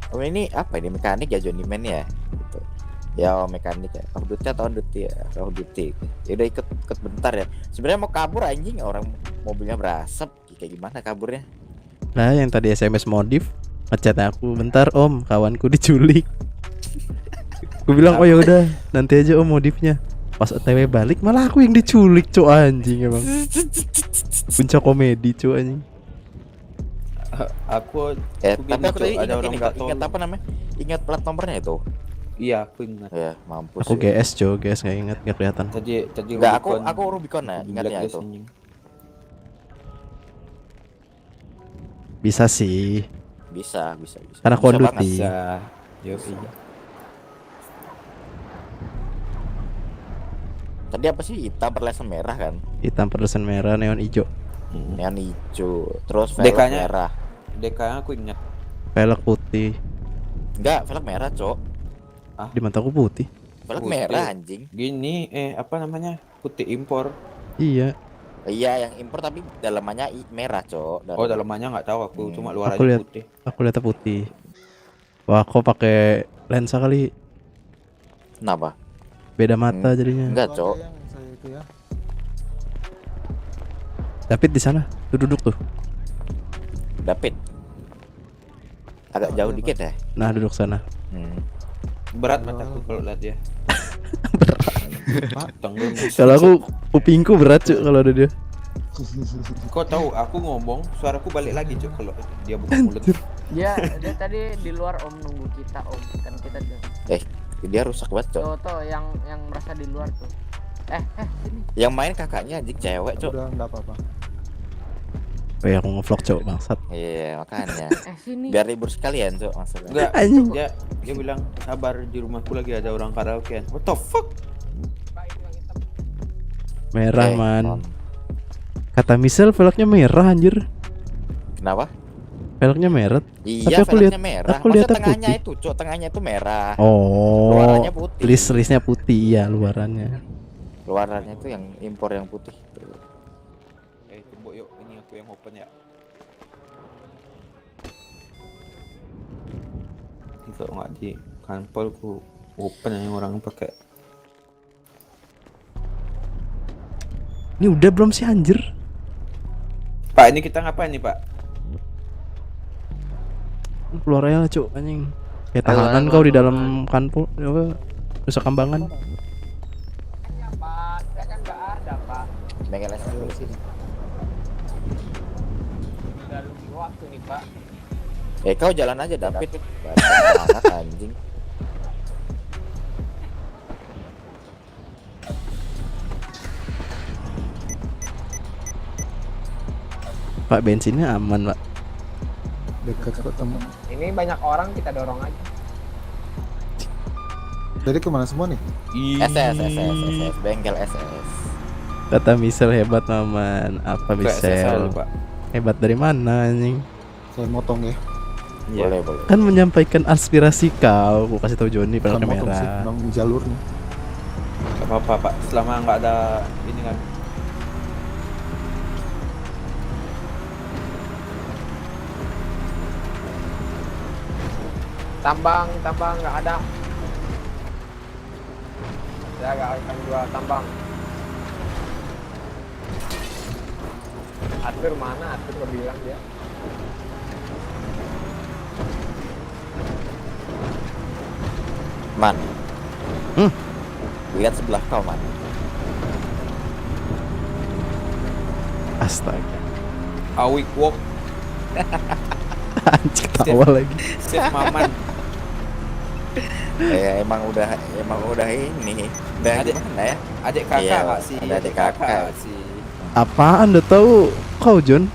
S2: Oh, ini apa ini mekanik ya Johnny Man ya? Gitu. Ya mekanik ya. Oh, duty atau duty ya? Oh, duty. Ya udah ikut bentar ya. Sebenarnya mau kabur anjing, orang mobilnya berasap. Kayak gimana kaburnya?
S9: Nah, yang tadi SMS modif ngechat aku, "Bentar Om, kawanku diculik." Gue bilang, "Oh ya udah, nanti aja Om modifnya." Pas OTW balik malah aku yang diculik, Cuk, anjing emang. Puncak komedi, Cuk, anjing.
S1: Aku
S2: tapi aku tadi ingat apa namanya? Ingat plat nomornya itu.
S1: Iya, aku ingat.
S2: Ya, mampus.
S9: Aku GS, Cuk, GS enggak ingat, enggak kelihatan.
S1: Tadi
S2: enggak, aku Rubicon ya, ingatnya itu.
S9: Bisa sih.
S2: Bisa.
S9: Karena konduti.
S2: Tadi apa sih? Hitam perlesan merah kan?
S9: Hitam perlesan merah, neon hijau.
S2: Neon hijau, terus velg merah.
S1: DK-nya aku ingat.
S9: Velg putih.
S2: Enggak, velg merah, Cok.
S9: Di mataku putih.
S2: Velg merah anjing.
S1: Gini, apa namanya? Putih impor.
S9: Iya.
S2: Iya, yang impor tapi dalamannya merah, Cok.
S1: Oh, dalamannya nggak tahu aku, cuma luar
S9: aku
S1: aja
S9: lihat,
S1: putih.
S9: Aku lihat putih. Wah, kok pakai lensa kali?
S2: Kenapa?
S9: Beda mata jadinya.
S2: Enggak, Cok.
S9: David di sana, tuh duduk tuh.
S2: David. Agak jauh dikit ya.
S9: Nah, duduk sana.
S1: Berat mataku kalau lihat dia.
S9: Kalau aku kupingku berat, Cuk, kalau ada dia.
S1: Kau tahu, aku ngomong, suaraku balik lagi, Cuk, kalau dia buka mulut.
S5: Dia tadi di luar Om nunggu kita, Om. Kan kita
S2: dia rusak banget, Cok.
S5: Tuh, yang merasa di luar tuh. Sini.
S2: Yang main kakaknya anjing cewek, Cok.
S13: Udah enggak apa-apa.
S9: Oh ya, aku nge-vlog, Cok, bangsat.
S2: Iya, makanya.
S5: Sini.
S2: Biar libur sekalian, Cok, maksudnya.
S1: Enggak,
S9: anjing.
S1: Dia bilang, "Sabar, di rumahku lagi ada orang karaokean." What the fuck?
S9: Merah, man. Kata Michelle velgnya merah, anjir.
S2: Kenapa?
S9: Velgnya merah.
S2: Iya,
S9: tapi aku lihat
S2: merah.
S9: Aku lihat
S2: tengahnya
S9: putih.
S2: itu, Cok, tengahnya itu merah.
S9: Oh.
S2: Luarannya putih.
S9: List-listnya putih, ya, luarannya.
S2: Luarannya itu yang impor yang putih.
S1: Tunggu yuk, ini aku yang open ya. Kalau nggak di kanpol ku open yang orang pakai.
S9: Ini udah belum sih, anjir?
S1: Pak, ini kita ngapain nih, Pak?
S9: Keluar aja lah, Cuk, anjing. Kayak tahanan kau di dalam kanpol, apa? Nusa Kambangan.
S11: Pak, saya kan nggak ada, Pak.
S2: Bengkel es dulu sini.
S11: Udah lebih waktu nih, Pak.
S2: Kau jalan aja, David. Banget anjing.
S9: Pak, bensinnya aman, Pak.
S13: Dekat kok teman.
S11: Ini banyak orang, kita dorong aja.
S13: Jadi kemana semua nih?
S2: SS, bengkel SS.
S9: Kata Michelle hebat, Maman. Apa Michelle? Hebat dari mana, anjing?
S13: Saya motong ya.
S2: Boleh.
S9: Kan menyampaikan aspirasi kau. Aku kasih tahu Joni velgnya merah.
S13: Bang, di jalurnya.
S1: Gak apa-apa, Pak. Selama nggak ada ini kan.
S10: Tambang nggak ada. Saya nggak akan jual tambang. Atur mana? Atur nggak bilang dia.
S2: Man. Lihat sebelah kau, Man.
S9: Astaga.
S1: Awik walk.
S9: Anjing tawa lagi.
S1: Chef Maman.
S2: Emang udah ini. Udah gimana ya?
S1: Adik kakak
S2: Iya,
S1: nggak sih?
S2: ada adik kakak.
S1: sih.
S9: Apaan udah tahu kau John?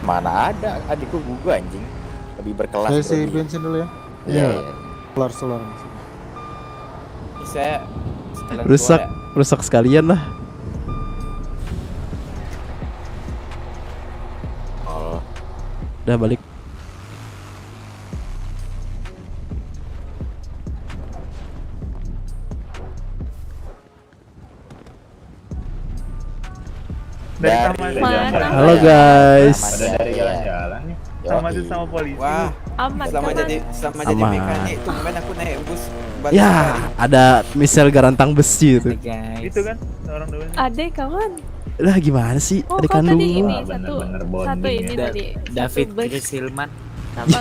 S2: Mana ada adikku gua anjing. Lebih berkelas.
S13: Saya
S2: bro,
S13: isi
S2: dia.
S13: bensin dulu ya.
S2: Iya.
S13: Solar.
S1: Saya sekalian keluar ya.
S9: Rusak sekalian lah.
S2: Oh.
S9: Udah balik.
S3: Dari taman.
S9: Halo guys.
S2: Dari jalan-jalan nih.
S3: Sama sama polisi.
S1: Wah,
S8: Aman
S1: selama
S8: kan?
S1: jadi
S9: Aman.
S1: mekanik tumben aku naik bus.
S9: Ya, ada misal garantang besi itu.
S3: Itu kan orang dulu.
S8: Adek kawan.
S9: Lah gimana sih?
S8: Oh,
S9: Adik
S8: kau
S9: kandung.
S8: tadi ini
S14: bener-bener
S8: satu
S14: bonding
S8: ini
S14: ya.
S8: tadi.
S12: David
S8: satu bus
S12: Chris Hilman
S8: sama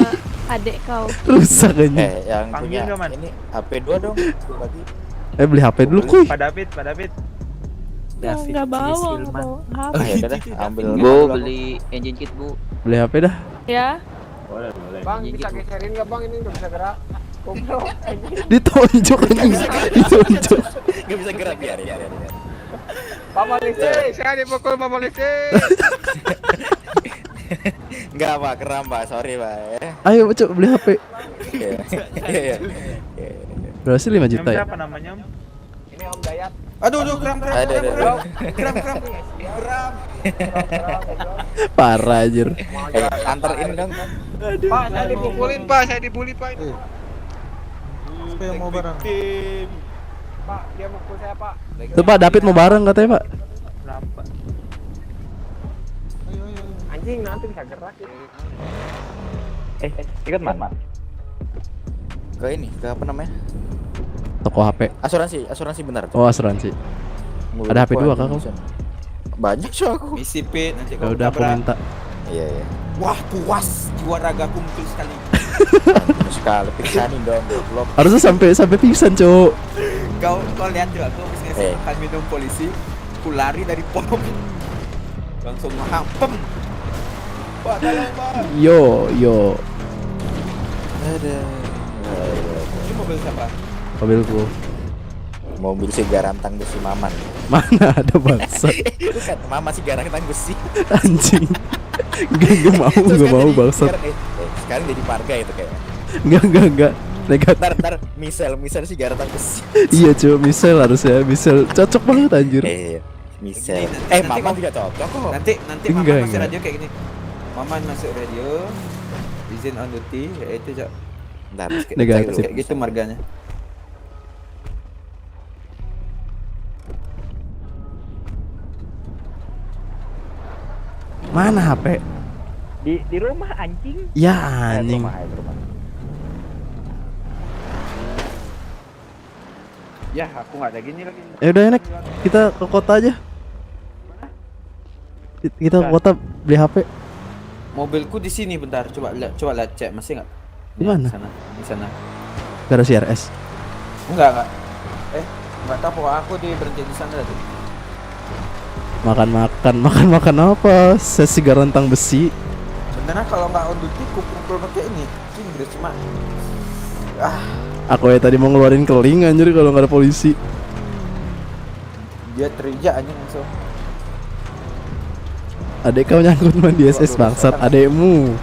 S8: adek kau.
S9: Rusak aja.
S2: Yang
S3: Panggil
S2: punya
S3: nggak, Man?
S2: ini HP 2 dong. Bagi.
S9: Beli HP dulu kuy.
S3: Pak David.
S12: David
S8: Nggak
S12: Chris
S8: bawa,
S12: Hilman.
S8: nggak
S2: Oh, ya udah dah, ambil.
S12: Bu beli engine kit bu.
S9: Beli HP dah.
S8: Ya.
S14: Boleh.
S10: Bang bisa geserin nggak bang? Ini nggak bisa gerak. Goblok.
S9: Ditonjok anjing. Ditonjok.
S2: Gak bisa gerak biar.
S10: Pak polisi, saya dipukul Pak polisi.
S2: Enggak Pak, keram Pak, sorry Pak ya.
S9: Ayo cok beli HP.
S2: Iya.
S9: Berhasil 5 juta ya.
S3: Siapa namanya?
S10: Ini Om Dayat.
S1: Aduh, kram.
S2: Aduh.
S1: Kram.
S9: Parah anjir.
S2: Antar ini dong.
S10: Pak, saya dipukulin Pak, saya dibully Pak ini.
S13: Siapa yang mau barang?
S10: Pak, dia mukul saya Pak.
S9: Tuh Pak David mau bareng katanya Pak.
S3: Kenapa?
S10: Anjing nanti bisa gerak ya.
S2: Ikut Man. Ke ini, ke apa namanya?
S9: Toko HP.
S2: Asuransi benar.
S9: Oh asuransi. Ada HP 2 kak kau?
S2: Banyak sih aku.
S1: Misi pit nanti
S9: Ya udah aku minta.
S2: Iya.
S1: Wah, puas jiwa ragaku muncul sekali.
S2: Sekali pingsanin dong, goblok.
S9: Harusnya sampai pingsan cok.
S1: Kau lihat juga aku habis ngasih makan minum polisi, ku lari dari pom. Langsung hampem. Pak, tolong Pak.
S9: Yo.
S2: Ada.
S1: Ini mobil siapa?
S9: Mobilku.
S2: Mobil si garantang besi Maman.
S9: Mana ada bangsa.
S2: Bukan, Mama si garantang besi.
S9: Anjing. Gak mau bangsa.
S2: Sekarang jadi marga itu kayaknya.
S9: Enggak. Negatif.
S2: Ntar misal si garantang besi.
S9: Iya cok, misal harusnya. Misal cocok banget anjir.
S2: Misal. Mama juga cocok kok.
S1: Nanti
S9: Enggak,
S1: Mama masuk
S9: enggak.
S1: radio kayak gini. Mama masuk radio, izin on duty, ya itu cok.
S2: Bentar,
S9: Negatif.
S1: Kayak gitu marganya.
S9: Mana HP?
S3: Di rumah anjing.
S9: Ya anjing.
S2: Rumah.
S1: Ya, aku nggak ada gini lagi.
S9: Ya udah enak. Kita ke kota aja. Kita ke kota beli HP.
S1: Mobilku di sini bentar, coba lihat cek masih nggak?
S9: Di mana?
S1: Di sana.
S9: Gak ada CRS.
S1: Enggak. Nggak tahu pokoknya aku berhenti di sana tadi.
S9: Makan apa? Sesi garantang besi.
S1: Sebenarnya kalau nggak on duty, pukul pakai ini. Inggris cuma.
S9: Aku ya tadi mau ngeluarin keling anjir kalau nggak ada polisi.
S1: Dia teriak aja langsung.
S9: Adek kau nyangkut man di SS bangsat, adekmu.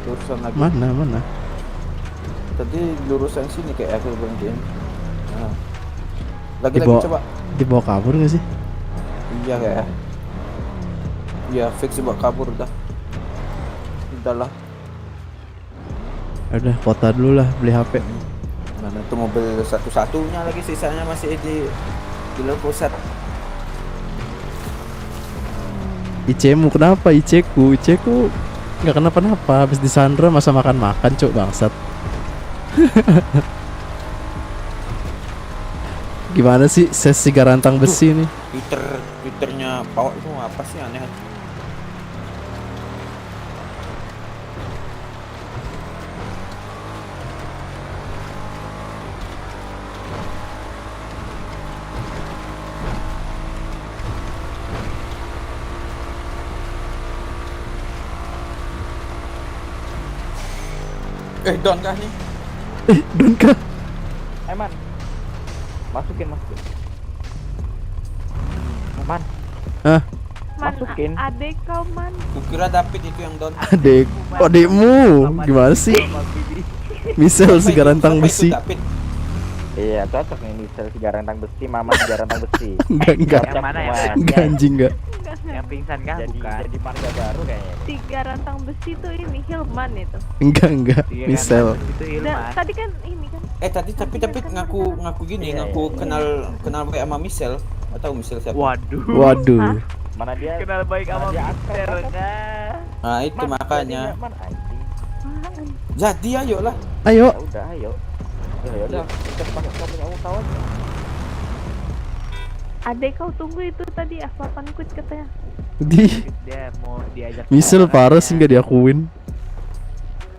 S1: Lurusan lagi.
S9: Mana?
S1: Tadi lurusan sini kayak aku berhentiin. Nah. Lagi coba.
S9: Dibawa kabur nggak sih?
S1: Iya kayak. Iya fix dibawa kabur dah. Udahlah.
S9: Udah kota dulu lah beli HP.
S1: Mana tuh mobil satu-satunya lagi, sisanya masih di luar pusat.
S9: IC-mu kenapa? IC-ku Nggak kenapa-napa, habis disandra masa makan-makan cuk bangsat. Gimana sih sesi garantang besi nih?
S1: Twitternya Pawak itu apa sih aneh? Don kah nih?
S9: Don kah?
S2: Man, masukin. Man.
S9: Hah?
S2: Masukin.
S15: Adek kau man.
S1: Kukira David itu yang Don.
S9: Adekmu. Gimana sih? Misal si garantang besi.
S2: Iya, cocok nih misal si garantang besi, mama si garantang besi.
S9: Enggak.
S11: Yang mana ya?
S9: Enggak anjing enggak.
S11: Yang pingsan kan? Bukan.
S2: Jadi marga baru kayaknya.
S15: Tiga rantang besi tuh ini Hilman itu.
S9: Enggak. Misal.
S15: Tadi kan ini kan.
S1: Tapi ngaku gini, ngaku kenal baik sama Michelle. Atau Michelle siapa?
S9: Waduh.
S2: Mana dia?
S11: Kenal baik sama Michelle kan?
S1: Nah itu makanya. Jadi ayolah.
S9: Ayo.
S2: Udah ayo. Ya udah, kita pakai kau punya kawan.
S15: Adek kau tunggu itu tadi A8 quit katanya.
S11: Dia mau diajak.
S9: Misal parah sih nggak diakuin.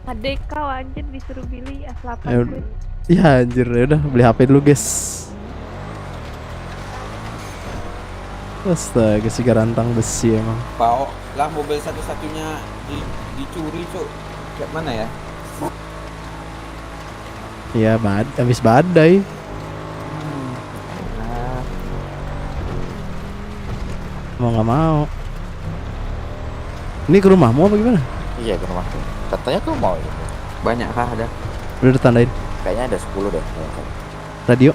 S15: Adek kau anjir disuruh pilih A8
S9: Ayo.
S15: quit.
S9: Ya anjir, ya udah beli HP dulu guys. Astaga si garantang besi emang.
S1: Pawak lah mobil satu-satunya dicuri cuk. Kayak mana ya?
S9: Iya, habis badai. Mau nggak mau. Ini ke rumahmu apa gimana?
S2: Iya ke rumahku. Katanya kau mau gitu.
S1: Banyak kah ada?
S9: Udah ditandain.
S2: Kayaknya ada 10 deh.
S9: Radio?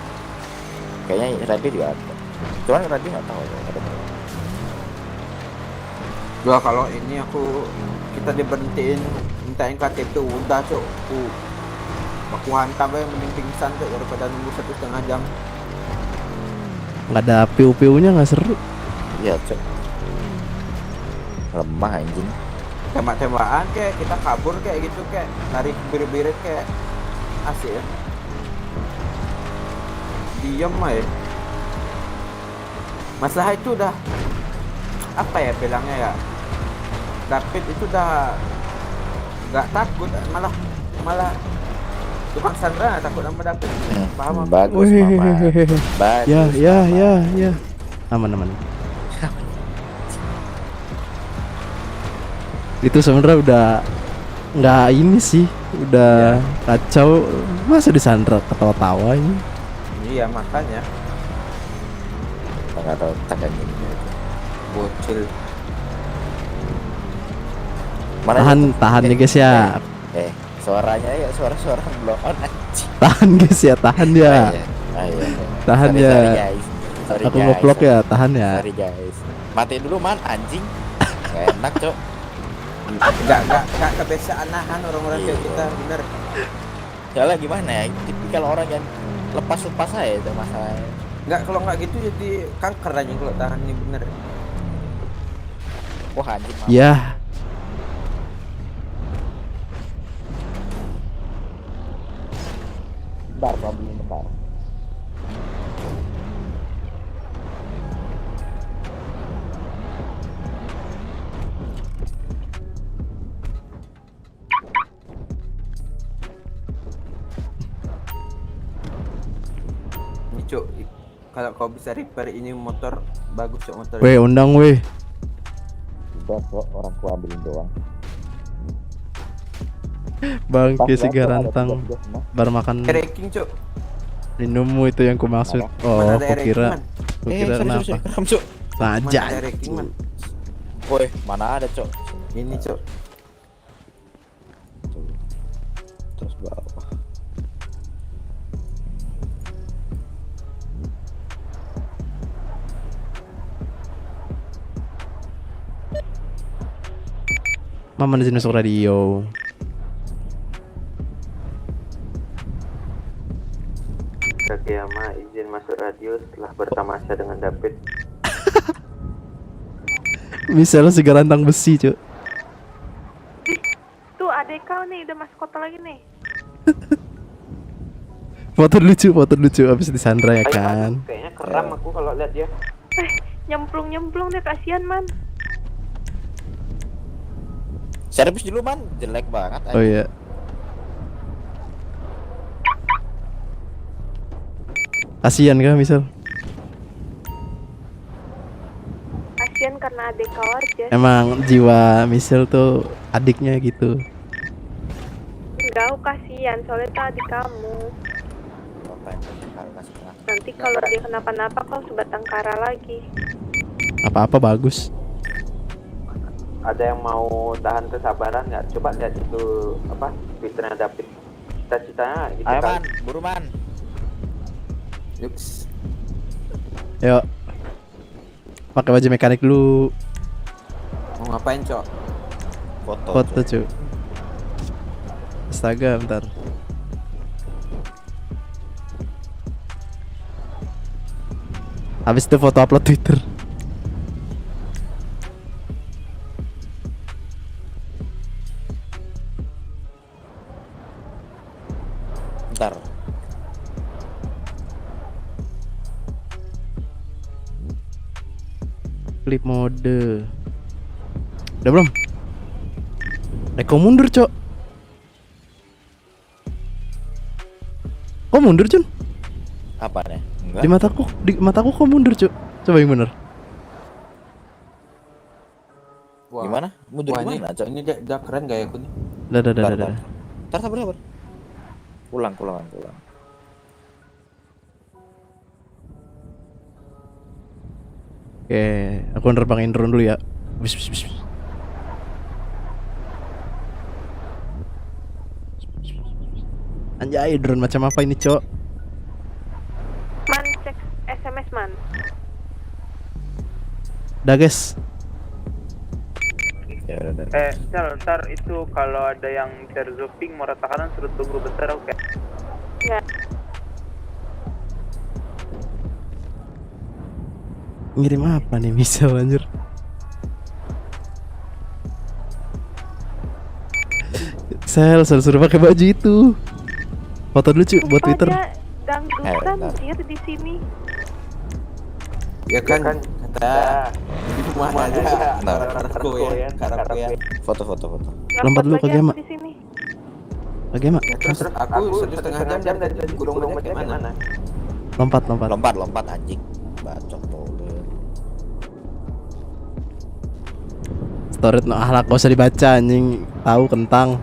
S2: Kayaknya radio juga ada. Cuman radio nggak tahu ada.
S1: Gua kalau ini kita diberhentiin mintain KTP udah cuk. Aku hantam aja mending pingsan tuh daripada nunggu 1,5 jam.
S9: Nggak ada PU-PU-nya nggak seru.
S2: Iya cok. Lemah anjing.
S1: Tembak-tembakan kayak kita kabur kayak gitu kayak lari birit-birit kayak asik ya. Diam aja. Masalah itu udah apa ya bilangnya ya? David itu udah nggak takut malah tukang sandra takut sama David. Paham apa?
S2: Bagus mama. Bagus.
S9: Ya. Aman. Itu sebenarnya udah nggak ini sih, udah kacau. Masa disandra ketawa-tawa ini?
S1: Iya makanya.
S2: Nggak tahu takkan ini.
S1: Bocil.
S9: Tahan ya guys ya.
S2: Suaranya ya suara blow on anjing.
S9: Tahan guys ya, tahan ya.
S2: Ayo.
S9: Tahan
S2: Sorry,
S9: ya.
S2: guys. Sorry,
S9: Aku
S2: guys.
S9: ngeplok ya, tahan ya.
S2: Sorry guys. Matiin dulu man anjing. Gak enak cok.
S1: Gak kebiasaan nahan orang-orang kayak kita bener.
S2: Soalnya gimana ya? Tipikal orang yang lepas-lepas aja itu masalahnya.
S1: Nggak kalau nggak gitu jadi kanker aja kalau tahan ini bener.
S2: Wah anjing.
S9: Ya.
S2: Bentar.
S1: Ini cuk, kalau kau bisa repair ini motor bagus cuk motor.
S9: Weh, undang weh.
S2: Udah kok orang ku ambilin doang.
S9: Bangke si garantang bar makan
S1: Ranking cuk.
S9: minummu itu yang ku maksud. Oh, kukira kenapa? Saja.
S2: Woi, mana ada cok?
S1: Ini cok.
S2: Terus bawah.
S9: Mama di sini masuk radio.
S1: Kageyama izin masuk radio setelah bertamasya dengan David.
S9: Misalnya si garantang besi, Cuk.
S15: nih, udah masuk kota lagi nih.
S9: Foto lucu habis disandra ya kan.
S1: Kayaknya keram aku kalau lihat dia.
S15: Nyemplung dia, kasihan man.
S2: Servis dulu man, jelek banget.
S9: Oh iya. Kasihan kan misal.
S15: Kasihan karena adik kau aja.
S9: Emang jiwa Michelle tuh adiknya gitu.
S15: Enggak, aku kasihan soalnya itu adik kamu. Nanti kalau dia kenapa-napa kau sebatang kara lagi.
S9: Apa-apa bagus.
S1: Ada yang mau tahan kesabaran nggak? Coba lihat itu apa fiturnya David. Cita-citanya gitu.
S2: Ayo
S1: kan.
S2: man, buru man.
S1: Yuks.
S9: Yuk. Pakai baju mekanik dulu.
S1: Mau ngapain, Cok?
S9: Foto, Cuk. Astaga, bentar. Habis itu foto upload Twitter.
S2: Bentar.
S9: Flip mode. Udah belum? Kok mundur, Cok? Kok mundur, Jun?
S2: Apa nih? Enggak.
S9: Di mataku kok mundur, Cok? Coba yang bener.
S1: Wah.
S2: Gimana? Mundur
S1: Wah,
S2: gimana, Cok?
S1: ini dia keren gaya aku nih.
S9: Dah.
S2: Ntar sabar. Pulang.
S9: Oke, aku nerbangin drone dulu ya. Bis. Anjay, drone macam apa ini, Cok?
S15: Man, cek SMS man.
S9: Dah, guys.
S2: Ya udah.
S3: Ntar itu kalau ada yang terzoping mau rata kanan suruh tunggu bentar, oke?
S15: Ya.
S9: Ngirim apa nih misal anjir? Suruh pakai baju itu. Foto dulu cuy buat Twitter.
S15: Dangdutan dia di sini.
S1: Ya kan kata di rumah aja. Karapku ya.
S2: Foto.
S9: Lompat dulu ke Gema. Ke Gema.
S1: Terus aku 1,5 jam dari gulung mana?
S2: Lompat anjing. Bacok tuh.
S9: Story no ahlak gak usah dibaca anjing. Tahu kentang.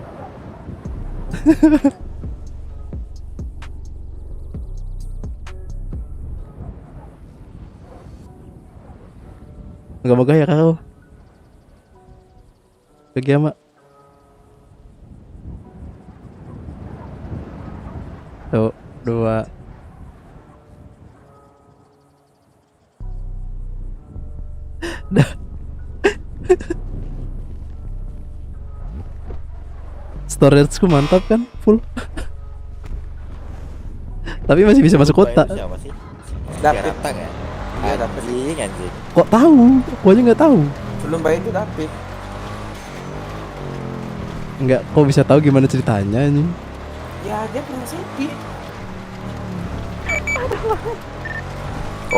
S9: Enggak mau gaya kau. Ke Gema. Tuh, 2. Dah. Storage-ku mantap kan, full. Tapi masih bisa masuk kota.
S2: Siapa sih?
S1: David.
S2: Ya? Iya, anjing.
S9: Kok tahu? Gua aja nggak tahu.
S1: Belum bayar itu David.
S9: Enggak, kok bisa tahu gimana ceritanya anjing?
S1: Ya, dia punya Sepi.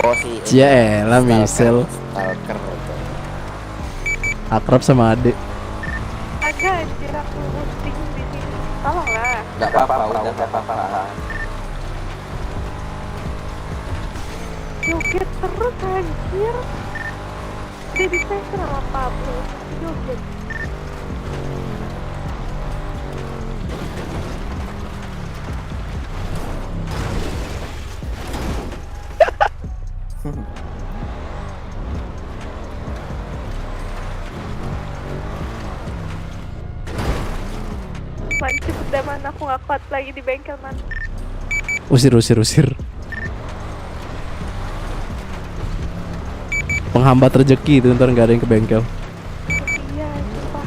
S2: Oh si
S9: Cialah Michelle.
S2: Stalker.
S9: Akrab sama adik.
S15: Agak anjir aku posting di sini. Tolonglah.
S1: Enggak apa-apa, udah apa-apa.
S15: Joget terus anjir. Dia bisa sama Pablo. Joget. Man, cepet dah man, aku gak kuat lagi di bengkel man.
S9: Usir. Penghambat rezeki itu ntar nggak ada yang ke bengkel.
S15: Iya, sumpah.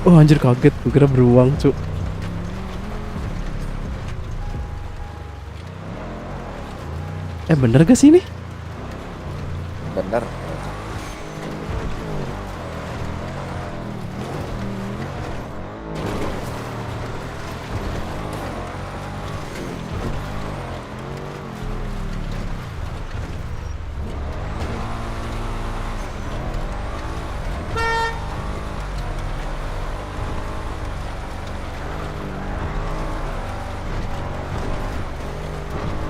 S9: Oh anjir kaget, gue kira beruang cuk. Bener gak sih ini?
S2: Bener.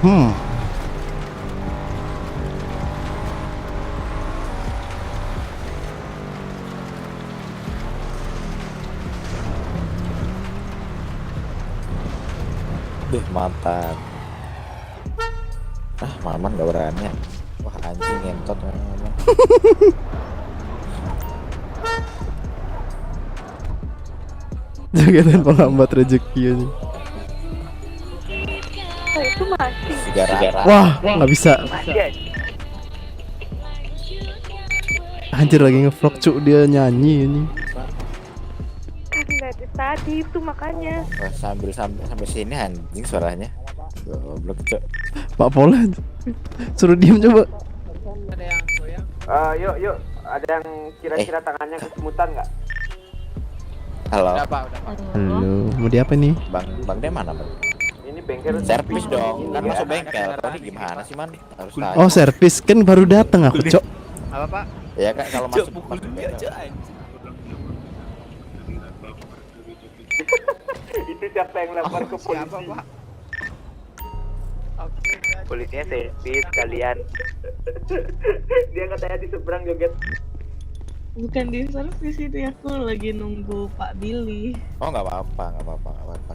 S2: Duh, mantap. Maman gak berani. Wah, anjing ngentot Maman.
S9: Jangan penghambat rezeki ini.
S15: Oh, itu masih.
S9: Wah, nggak bisa. Anjir lagi ngevlog cuk, dia nyanyi ini.
S15: Kan dari tadi itu makanya.
S2: Wah, sampai sini anjing suaranya. Goblok cok.
S9: Pak Pola suruh diem coba.
S11: Ada yang goyang.
S1: Yuk, ada yang kira-kira tangannya kesemutan nggak?
S2: Halo.
S11: Udah pak.
S9: Halo, mau di apa nih?
S2: Bang dia mana bang?
S1: Ini bengkel
S2: Servis dong, kan masuk bengkel. Tadi gimana sih man? Harus tanya.
S9: Oh servis, kan baru datang aku cok.
S11: Apa pak?
S2: Ya kan kalau masuk bengkel.
S1: Itu siapa yang lapor ke polisi?
S11: Siapa pak?
S1: Polisinya servis kalian. Dia katanya di seberang joget.
S16: Bukan di servis itu, aku lagi nunggu Pak Billy.
S2: Oh nggak apa-apa.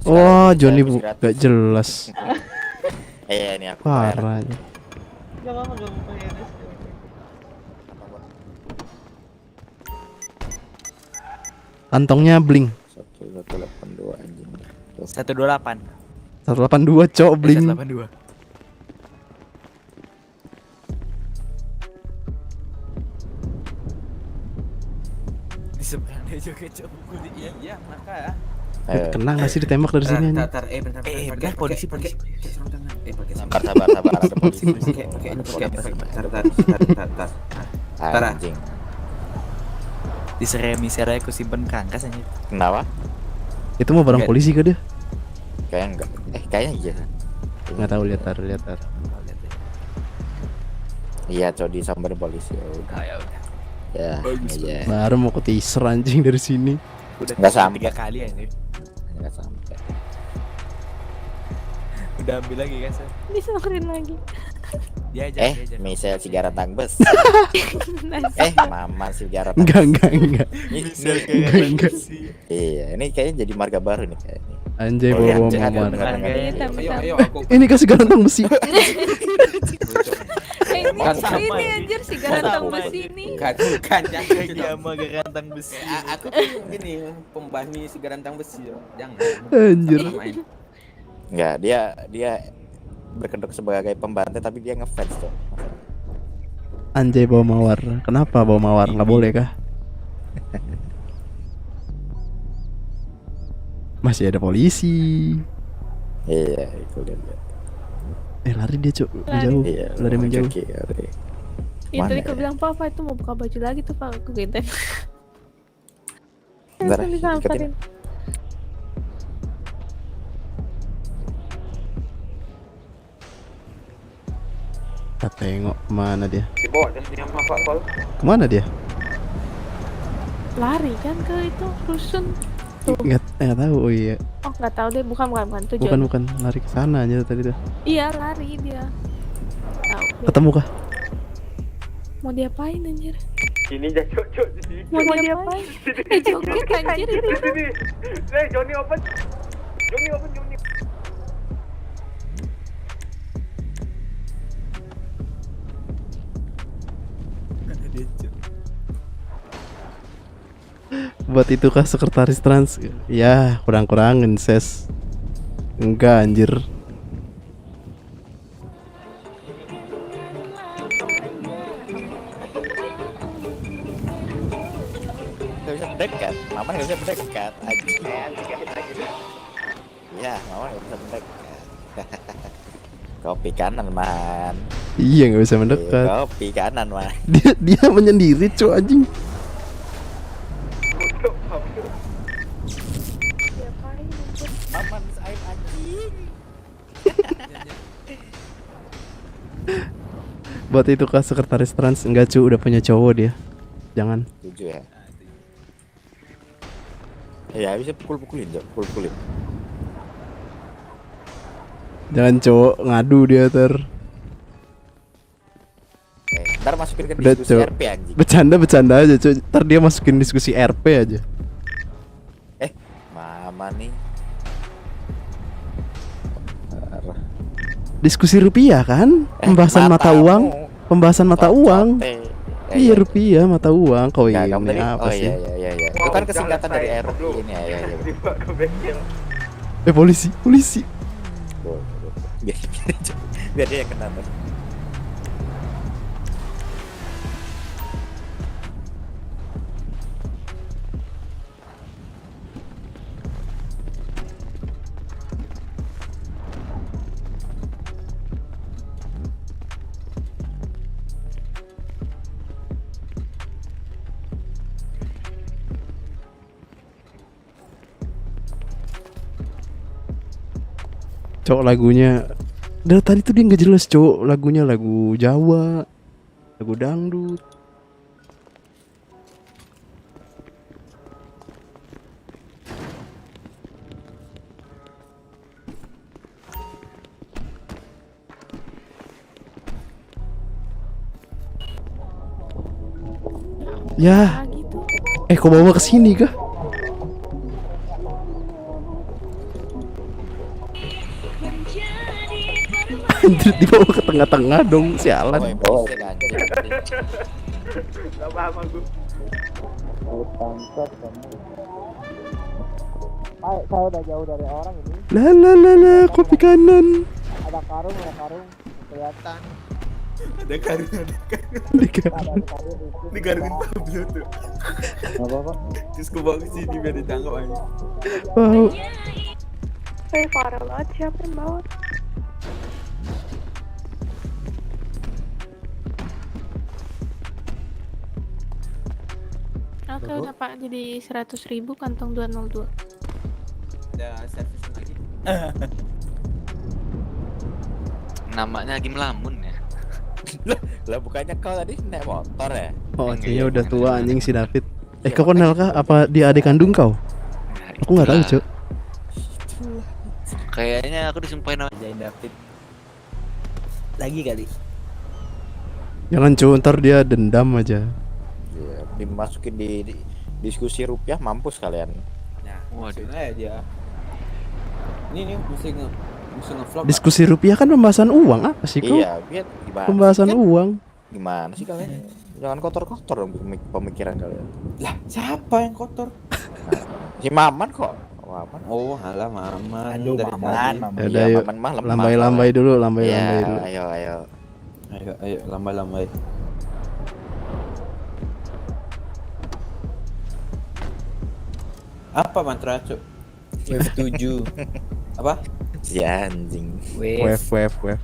S9: Wah, Joni gak jelas.
S2: Ini aku.
S9: Parah.
S16: Gak apa-apa ya.
S9: Kantongnya bling.
S2: 182 anjing.
S17: 128.
S9: 182 cok bling.
S17: 182. Di seberangnya juga cok pukul dia. Iya, maka ya.
S9: Kena nggak sih ditembak dari sini aja?
S17: Bentar, polisi.
S2: Sabar ada polisi. Anjing.
S17: Di seremi aku simpen kangkas aja.
S2: Kenapa?
S9: Itu mau barang polisi ke dia?
S2: Kayaknya enggak. Kayaknya iya.
S9: Nggak tahu, lihat tar.
S2: Iya, cok disamperin polisi. Ya udah. Ya, iya.
S9: Baru mau ke teaser anjing dari sini.
S17: Udah
S2: nggak sampai
S17: 3 kali aja.
S2: Nggak sampai.
S17: Udah ambil lagi kan, Sir?
S15: Disamperin lagi.
S17: Diajar.
S2: Misal Cigaratang bus. Mama Cigaratang.
S9: Enggak.
S2: Misal Iya, ini kayaknya jadi marga baru nih kayaknya.
S9: Anjay bawa mama.
S15: Ayo,
S9: Ini kasih garantang besi.
S15: Ini anjir si garantang besi ini.
S1: Bukan
S17: Dia mau garantang besi.
S1: Aku tuh gini pembahmi si garantang besi. Jangan.
S9: Anjir.
S2: Enggak, dia berkedok sebagai pembantu tapi dia ngefans tuh.
S9: Anjay bawa mawar. Kenapa bawa mawar? Nggak boleh kah? Masih ada polisi.
S2: Iya, itu lihat.
S9: Lari dia cuk, menjauh.
S2: Iya,
S9: Lari menjauh.
S15: Itu tadi aku bilang Papa itu mau buka baju lagi tuh Pak, aku gitu.
S2: Bentar,
S15: disamperin.
S9: Kita tengok kemana dia.
S1: Dibawa ke sini sama Pak Pol.
S9: Kemana dia?
S15: Lari kan ke itu rusun.
S9: Nggak tahu. Oh iya.
S15: Oh nggak tahu deh, bukan tujuan.
S9: Bukan lari ke sana aja tadi tuh.
S15: Iya lari dia. Tahu.
S9: Ketemu kah?
S15: Mau diapain anjir?
S1: Sini aja cok di sini.
S15: Mau diapain? Joget anjir itu.
S1: Sini. Johnny open.
S9: Buat itu kah sekretaris trans? Ya kurang-kurangin ses. Enggak anjir.
S2: Gak bisa mendekat, Mama gak bisa mendekat. Ya, Mama gak bisa mendekat. Kopi kanan man.
S9: Iya nggak bisa mendekat.
S2: Kopi kanan man.
S9: Dia menyendiri cuy anjing.
S2: Maman aib anjing.
S9: Buat itu kah sekretaris trans? Enggak cuy, udah punya cowok dia. Jangan.
S2: 7 ya. Ya bisa pukul-pukulin.
S9: Jangan cowok ngadu dia
S2: Ntar masukin ke
S9: Udah
S2: diskusi
S9: cowok.
S2: RP anjing.
S9: Bercanda aja cowok. Ntar dia masukin diskusi RP aja.
S2: Mama nih.
S9: Diskusi rupiah kan? Pembahasan mata
S2: matamu.
S9: uang. Pembahasan mata uang.
S2: Cote.
S9: Iya rupiah mata uang. Kau
S2: Nggak,
S9: ini
S2: kamu tadi-
S9: apa
S2: oh
S9: sih?
S2: iya. Itu kan kesingkatan dari RP ini ya.
S1: Dibawa ke bengkel.
S9: Polisi.
S2: Biar dia yang kena tuh.
S9: Cowok lagunya dari tadi tuh dia nggak jelas cowok. Lagunya lagu Jawa, lagu dangdut. Ya, kok bawa ke sini kah? Anjir, dibawa ke tengah-tengah dong, sialan.
S1: Gak paham aku.
S5: Saya udah jauh dari orang ini.
S9: La, kopi kanan.
S5: Ada karung, kelihatan.
S1: Ada karung. Ini karungin Pablo tuh.
S5: Apa?
S1: Terus gue bawa ke sini biar ditangkap aja.
S9: Wow.
S15: Parah banget siapa yang bawa?
S16: Oke udah Pak, jadi 100.000 kantong 202.
S1: Udah service lagi.
S6: Namanya lagi melamun ya.
S2: Lah bukannya kau tadi naik motor ya?
S9: Oh, kayaknya udah tua anjing si David. Kau kenal kah? Apa dia adik kandung kau? Aku nggak tahu, Cuk.
S6: Kayaknya aku disumpahin sama
S17: Jain David. Lagi kali.
S9: Jangan Cuk, ntar dia dendam aja.
S2: Iya, dimasukin di diskusi rupiah mampus kalian.
S1: Nah, waduh aja dia. Ini mesti nge-vlog.
S9: Diskusi rupiah kan pembahasan uang apa sih kok?
S2: Iya, biar gimana?
S9: Pembahasan
S2: sih, kan?
S9: uang.
S2: Gimana sih kalian? Jangan kotor-kotor dong pemikiran kalian.
S1: Lah, siapa yang kotor?
S2: Si Maman kok. Maman.
S1: Oh, alah Maman.
S17: Aduh,
S1: Dari
S17: Maman.
S1: tadi.
S9: Ya udah
S2: Iya,
S9: yuk.
S2: Maman mah lemah.
S9: Lambai-lambai dulu,
S2: Iya,
S9: lambai-lambai dulu.
S2: ayo.
S1: Ayo, lambai-lambai. Apa mantra, Cuk?
S17: Wave 7.
S1: Apa?
S2: Si anjing.
S9: Wave.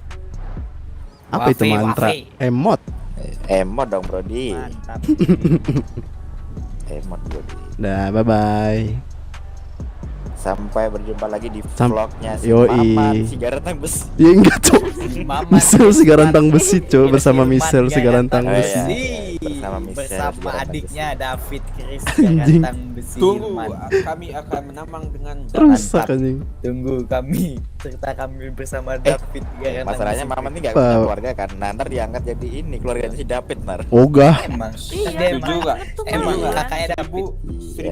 S9: Apa itu
S17: Wafe,
S9: mantra?
S17: wafe.
S9: Emot.
S2: Emot dong, Brodi.
S17: Mantap.
S2: Emot, Brodi.
S9: Dah, bye-bye.
S2: Sampai berjumpa lagi di
S9: Sam-
S2: vlognya si
S9: Yoi.
S2: Maman si Garantang Besi.
S9: Ya enggak, Cuk.
S17: Maman
S9: Michelle si garantang besi, Cuk, bersama
S17: Irfan
S9: Michelle si garantang
S2: Oh, iya.
S9: besi.
S2: Bersama Michelle
S17: Bersama
S2: Garantang
S17: adiknya David Chris
S9: Anjing.
S17: Garantang Besi
S1: Tunggu,
S17: Irman.
S1: kami akan menambang dengan
S9: Rusak anjing.
S17: Tunggu kami serta kami bersama David Garantang
S2: Masalahnya
S17: Besi.
S2: Maman ini gak
S9: Apa?
S2: punya keluarga kan. Nah, ntar diangkat jadi ini keluarganya si David ntar.
S9: Ogah.
S17: Emang
S15: Iya,
S17: dia
S1: Setuju
S17: emang
S1: gak?
S17: emang
S15: Iya.
S17: kakaknya David.
S1: Seribu